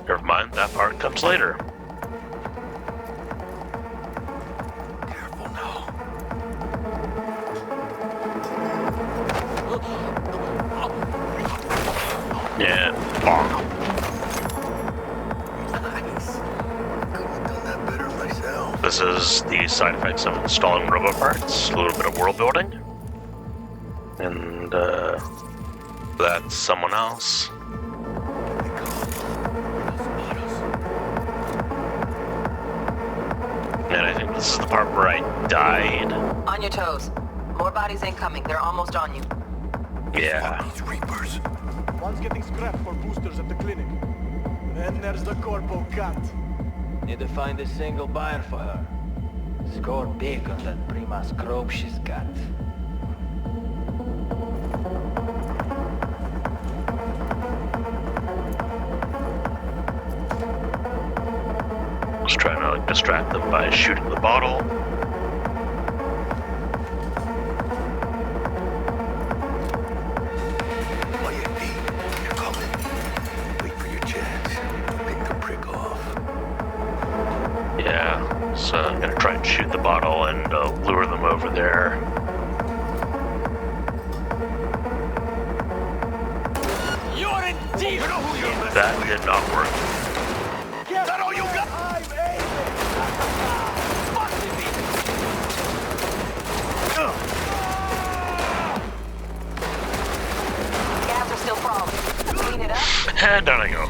Never mind, that part comes later. Careful now. Yeah, bonk. Nice. Couldn't have done that better myself. This is the side effects of installing robo parts, a little bit of world building. And, that's someone else. And I think this is the part where I died. On your toes. More bodies incoming. They're almost on you. Yeah. These Reapers. One's getting scrapped for boosters at the clinic. Then there's the corpo cut. Need to find a single buyer for her. Score big on that prima scrope she's got. Just trying to like distract them by shooting the bottle. Yeah, so I'm gonna try and shoot the bottle and lure them over there. You're in deep. That did not work. Is that all you got? Gas are still crawling. Clean it up. And down I go.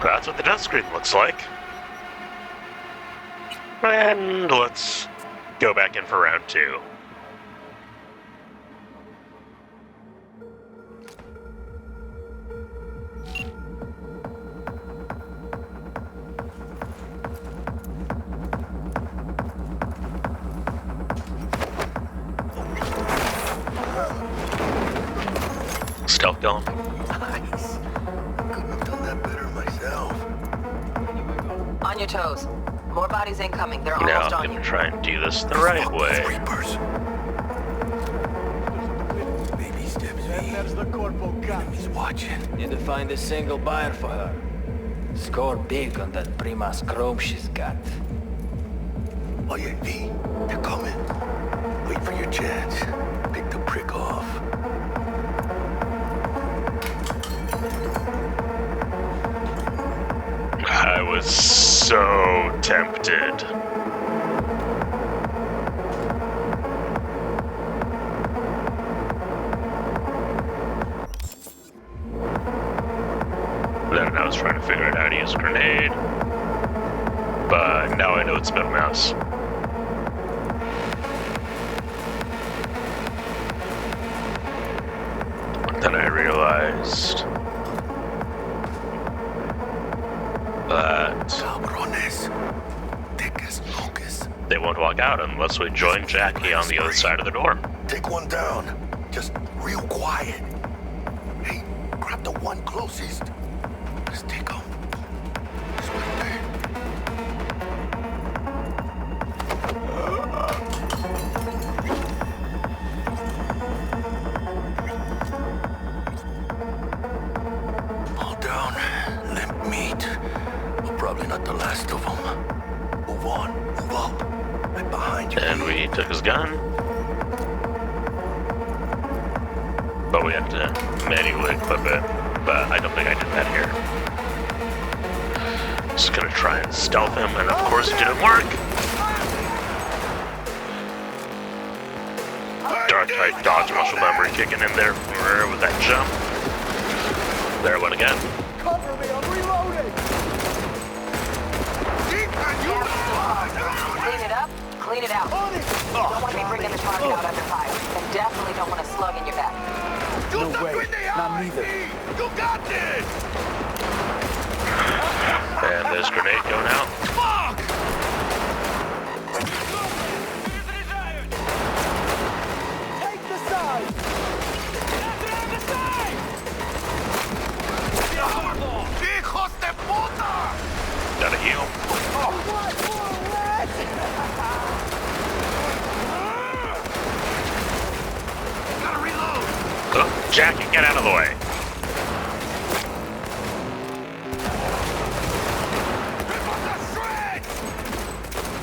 That's what the death screen looks like. And let's go back in for round 2. Stealth gun. Nice. Couldn't have done that better myself. On your toes. More bodies incoming. They're Now almost I'm on gonna you. try and do this the right way. Baby steps Then there's the corpo cut. He's watching. Need to find a single buyer for her. Score big on that prima scrope she's got. Oye, V, they're coming. Wait for your chance. Pick the prick off. so tempted. Then I was trying to figure out how to use a grenade, but now I know it's been a mess. Then I realized that they won't walk out unless we join Jackie on the other side of the door. Take one down. Just real quiet. Hey, grab the one closest. Just take him. It's right there. All down. Limp meat. But probably not the last of them. Move on. Move up. Right behind you. And we took his gun. But we have to manually equip it. But I don't think I did that here. Just gonna try and stealth him, and of course it didn't work. Dark tight dodge muscle memory kicking in there with that jump. There it went again. Cover me, I'm reloading! Clean it up, clean it out. You don't want to be bringing the target out under fire. And definitely don't want a slug in your back. No way, not neither. You got this! And there's grenade going out. Fuck! Take the side! Hijos de puta! Gotta heal. Gotta reload! Oh, Jackie, get out of the way.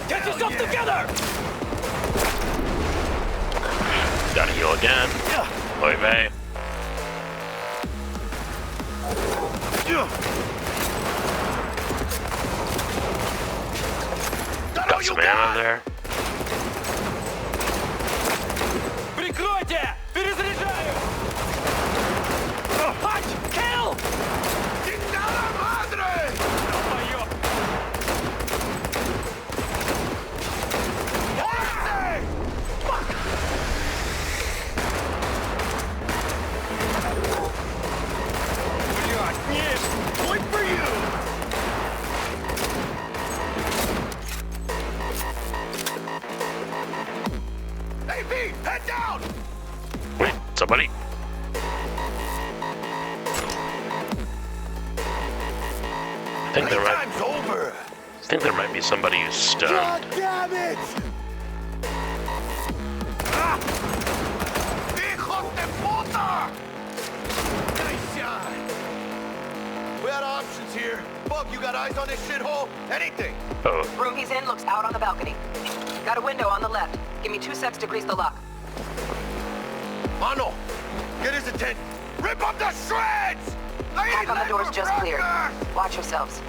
Get yourself together! Gotta heal again. Oy vey. Got some ammo there. Прикройте! Перезаряжаю! Punch! Kill! Point for you! Hey, V, head down! Wait, somebody. I think there might be somebody who's stunned. God damn it! Hijos de puta! Nice shot! We had options here. Bug, you got eyes on this shithole? Anything? Oh. Room he's in looks out on the balcony. Got a window on the left. Give me 2 secs to grease the lock. Mano, get his attention. Rip up the shreds! Pack on the doors just cleared. Watch yourselves.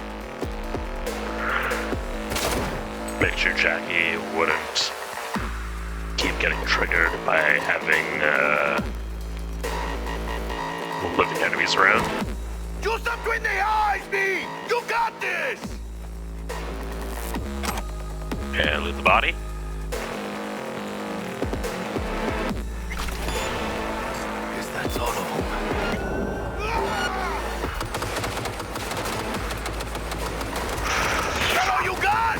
Make sure Jackie wouldn't keep getting triggered by having living enemies around. You stop between the eyes, me! You got this! And loot the body. Guess that's all of them. That all you got?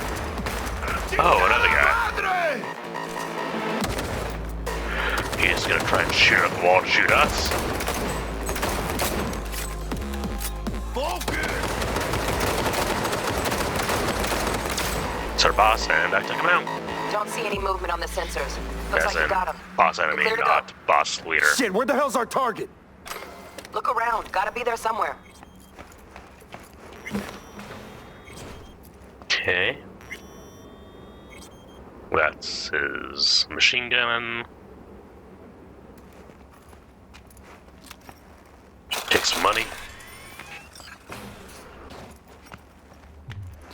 Oh, another guy. He's gonna try and shoot up the wall to shoot us. It's our boss, and I took him out. Don't see any movement on the sensors. Looks like you got him. Boss enemy, Clear to not boss leader. Shit, where the hell's our target? Look around. Gotta be there somewhere. Okay. That's his machine gun. Take some money.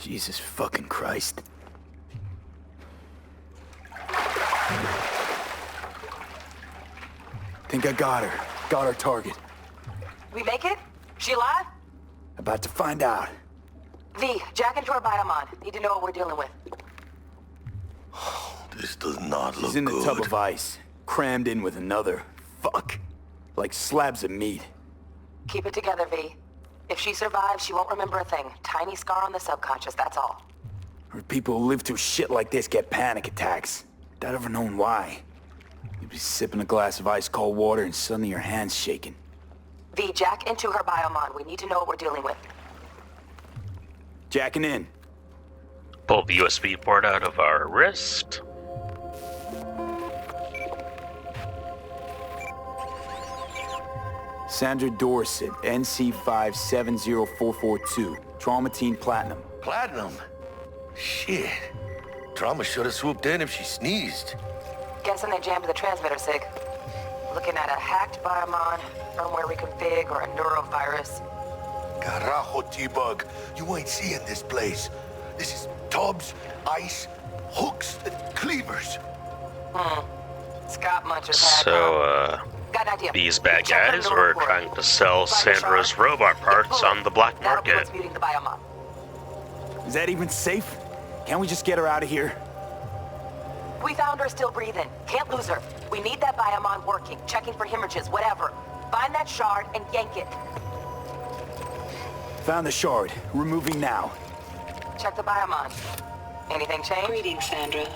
Jesus fucking Christ. Think I got her. Got our target. We make it? She alive? About to find out. V, jack into her biomon. Need to know what we're dealing with. This does not look She's in the good. tub of ice, crammed in with another. Fuck. Like slabs of meat. Keep it together, V. If she survives, she won't remember a thing. Tiny scar on the subconscious, that's all. Or people who live through shit like this get panic attacks. Without ever knowing why. You'd be sipping a glass of ice-cold water and suddenly your hand's shaking. V, jack into her biomon. We need to know what we're dealing with. Jacking in. Pull the USB port out of our wrist. Sandra Dorset, NC570442. Trauma Team Platinum. Platinum? Shit. Trauma should have swooped in if she sneezed. Guessing they jammed the transmitter, Sig. Looking at a hacked biomon, firmware reconfig, or a neurovirus. Carajo, T-Bug. You ain't seeing this place. This is tubs, ice, hooks, and cleavers. Scott Muncher's had So, got an idea. these bad guys were trying to sell Sandra's robot parts on the black market. Muting the biomon. Is that even safe? Can't we just get her out of here? We found her still breathing. Can't lose her. We need that biomon working, checking for hemorrhages, whatever. Find that shard and yank it. Found the shard. Removing now. Check the biomon. Anything change? Greetings, Sandra.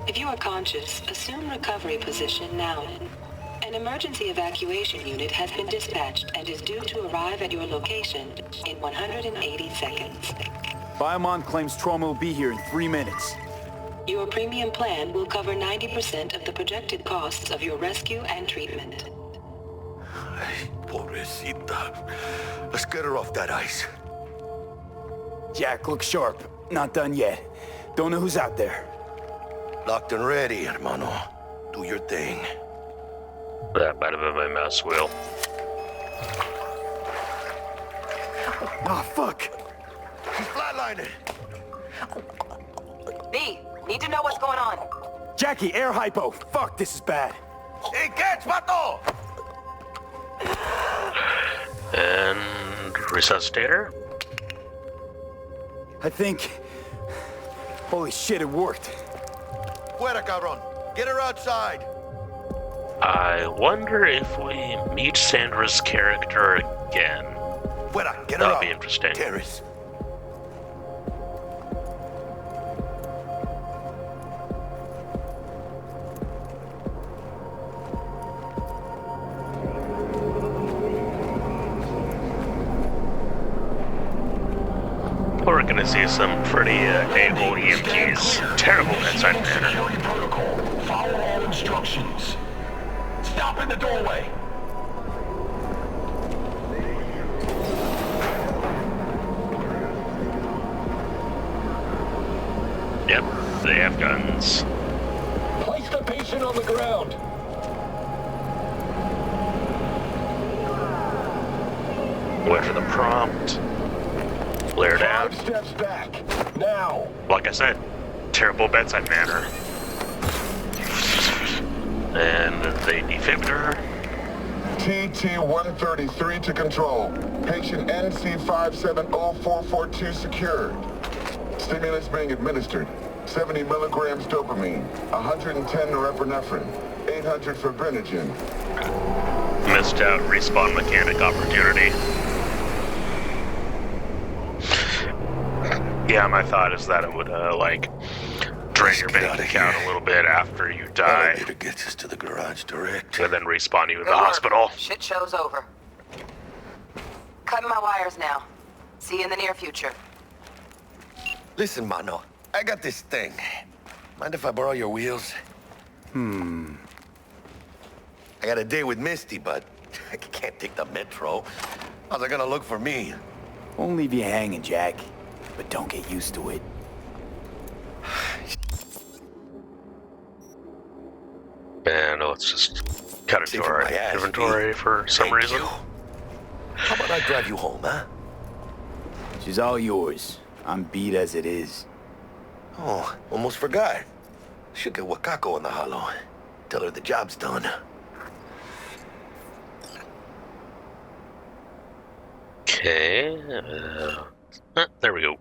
If you are conscious, assume recovery position now. An emergency evacuation unit has been dispatched and is due to arrive at your location in 180 seconds. Biomon claims trauma will be here in 3 minutes. Your premium plan will cover 90% of the projected costs of your rescue and treatment. Pobrecita. Let's get her off that ice. Jack, look sharp. Not done yet. Don't know who's out there. Locked and ready, hermano. Do your thing. That might have been my mouse wheel. Ah, fuck. She's flatlining. B, need to know what's going on. Jackie, air hypo. Fuck, this is bad. Hey, catch, vato! And resuscitator. I think... Holy shit, it worked. Fuera, cabrón. Get her outside. I wonder if we meet Sandra's character again. Fuera, get her out. That'll be interesting. Terrace. We're gonna see some pretty able EMTs. Terrible bedside manner. Security protocol. Follow all instructions. Stop in the doorway. Yep, they have guns. Place the patient on the ground. Wait for the prompt. Flare down. 5 steps back. Now. Like I said, terrible bedside manner. And they defibbed her. TT-133 to control. Patient NC570442 secured. Stimulus being administered. 70 milligrams dopamine, 110 norepinephrine, 800 fibrinogen. Missed out respawn mechanic opportunity. Yeah, my thought is that it would, like, drain your bank account a little bit after you die. Elevator gets us to the garage direct. And then respawn you in the hospital. Shit show's over. Cutting my wires now. See you in the near future. Listen, mano. I got this thing. Mind if I borrow your wheels? I got a date with Misty, but I can't take the metro. How's they gonna look for me? Won't leave you hanging, Jack. But don't get used to it. And let's just cut into our inventory for some reason. How about I drive you home, huh? She's all yours. I'm beat as it is. Oh, almost forgot. Should get Wakako in the hollow. Tell her the job's done. Okay. There we go.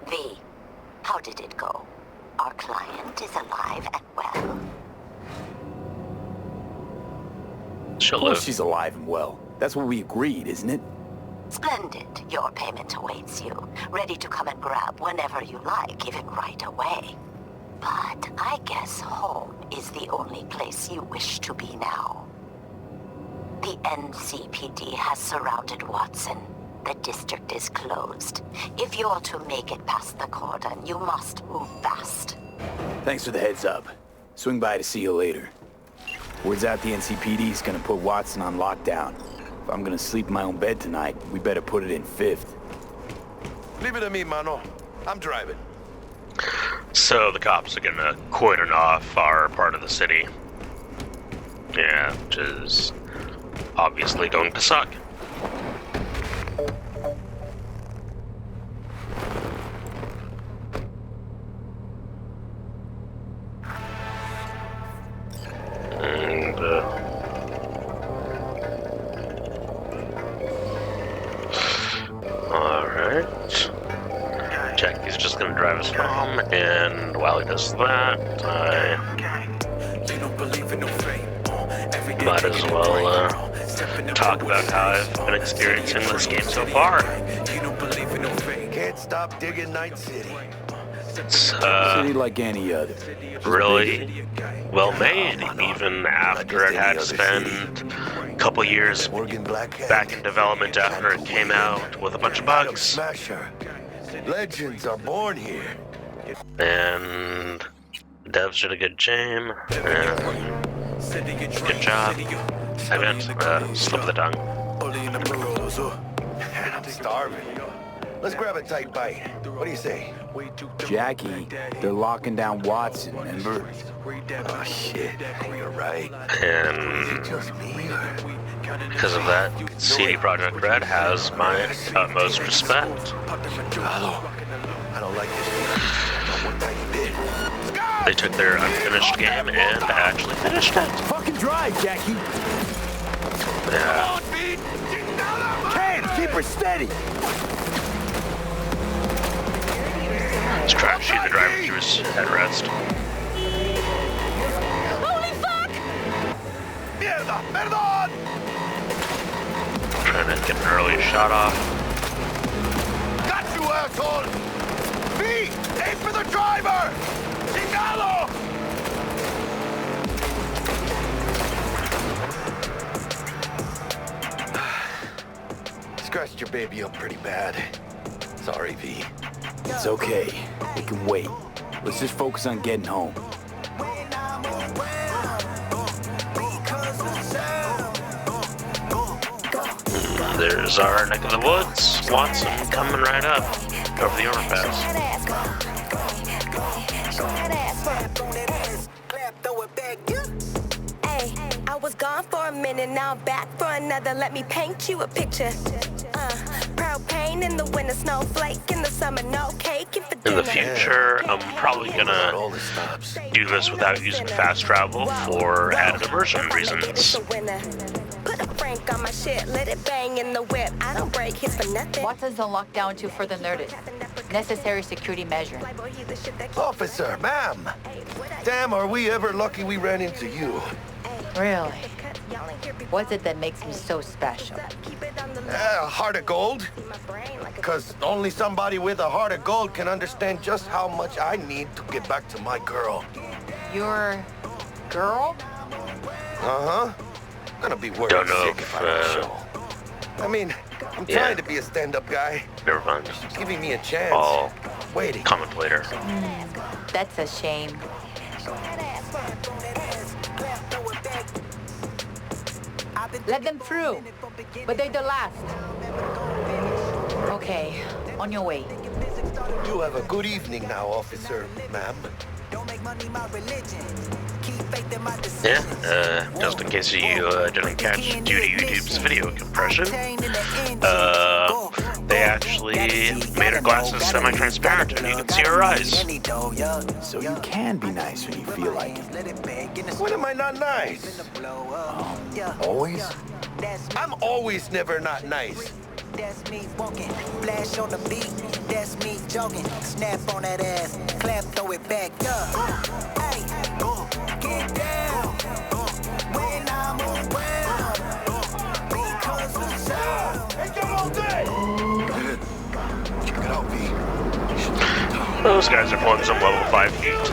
V, how did it go? Our client is alive and well. Of course she's alive and well. That's what we agreed, isn't it? Splendid. Your payment awaits you, ready to come and grab whenever you like, even right away. But I guess home is the only place you wish to be now. The NCPD has surrounded Watson. The district is closed. If you're to make it past the cordon, you must move fast. Thanks for the heads up. Swing by to see you later. Word's out the NCPD's gonna put Watson on lockdown. If I'm gonna sleep in my own bed tonight, we better put it in 5th. Leave it to me, mano. I'm driving. So the cops are gonna cordon off our part of the city. Yeah, which is obviously going to suck. And, alright. Jackie's just gonna drive us home, and while he does that, I might as well talk about how I've been experiencing this game so far. Can't stop digging Night City. It's city like any other. Really well made, even after it had to spend a couple years back in development after it came out with a bunch of bugs. Smasher. Legends are born here. And devs did a good job. Good job. I meant slip of the tongue. I'm starving. Let's grab a tight bite. What do you say? Jackie, they're locking down Watson, remember? Oh shit, you're right. And because of that, CD Projekt Red has my utmost respect. I don't like this game. One tiny bit. They took their unfinished game and actually finished it. Fucking drive, Jackie! Yeah. Ken, keep her steady! Let's try to shoot the driver through his headrest. Holy fuck! Mierda, perdón! Trying to get an early shot off. Got you, asshole! V! Aim for the driver! Chingado! Scratched your baby up pretty bad. Sorry, V. It's okay. We can wait. Let's just focus on getting home. There's our neck of the woods. Watson coming right up over the overpass. Hey, I was gone for a minute, now I'm back for another. Let me paint you a picture. Pearl pain in the winter, snowflake in the summer, no cake for dinner. In the future, I'm probably gonna do this without using fast travel for added immersion reasons. Put a Frank on my shit, let it bang in the whip. I don't break hits for nothing. Watson's on lockdown to further notice. Necessary security measure. Officer, ma'am! Damn, are we ever lucky we ran into you. Really? What's it that makes me so special? Heart of gold? Because only somebody with a heart of gold can understand just how much I need to get back to my girl. Your girl? Uh-huh. I'm gonna be worried sick if I don't show. I mean, I'm trying to be a stand-up guy. Never mind. She's giving me a chance. I'll waiting. comment later. That's a shame. Let them through, but they're the last. Okay, on your way. You have a good evening now, officer, ma'am. Yeah, just in case you didn't catch due to YouTube's video compression, they actually made her glasses semi-transparent and you can see her eyes. So you can be nice when you feel like it. When am I not nice? Always? I'm always never not nice. That's me walking, flash on the beat. That's me jogging, snap on that ass, clap, throw it back up. Hey, get down. When I'm around, because of sound. Hey, come on, day. Check it out, B. Those guys are pulling some level 5 heat.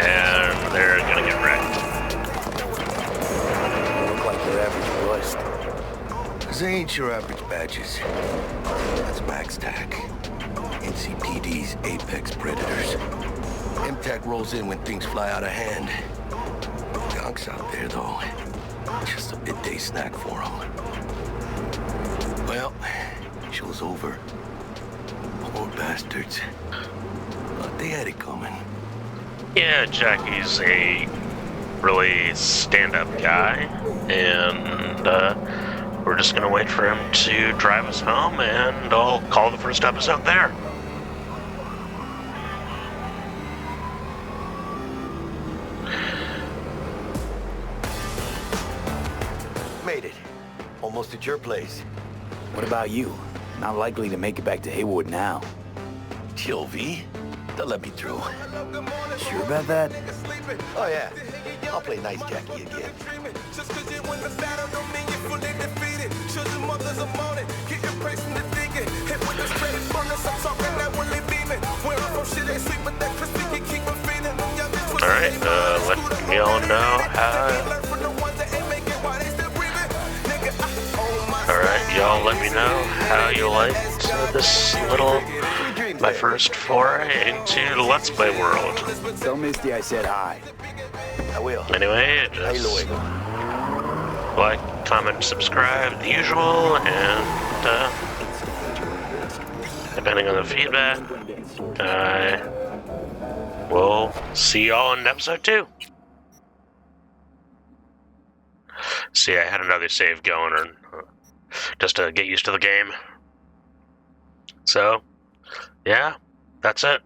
And they're gonna get wrecked. Look like your average bust. They ain't your average badges. That's Max Tac. NCPD's apex predators. MTAC rolls in when things fly out of hand. Gonks out there, though. Just a midday snack for them. Well, show's over. Poor bastards. But they had it coming. Yeah, Jackie's a really stand-up guy, and we're just gonna wait for him to drive us home, and I'll call the first episode there. Made it. Almost at your place. What about you? Not likely to make it back to Haywood now. Chill, V. They'll let me through. Sure about that? Oh, yeah. I'll play nice Jackie again. Alright, let me all know how... Alright, y'all let me know how you liked this little... my first foray into the Let's Play world. Tell Misty I said hi. I will. Anyway, just like, comment, subscribe, the usual, and depending on the feedback, we'll see y'all in episode 2. See, I had another save going, or just to get used to the game. So, yeah, that's it.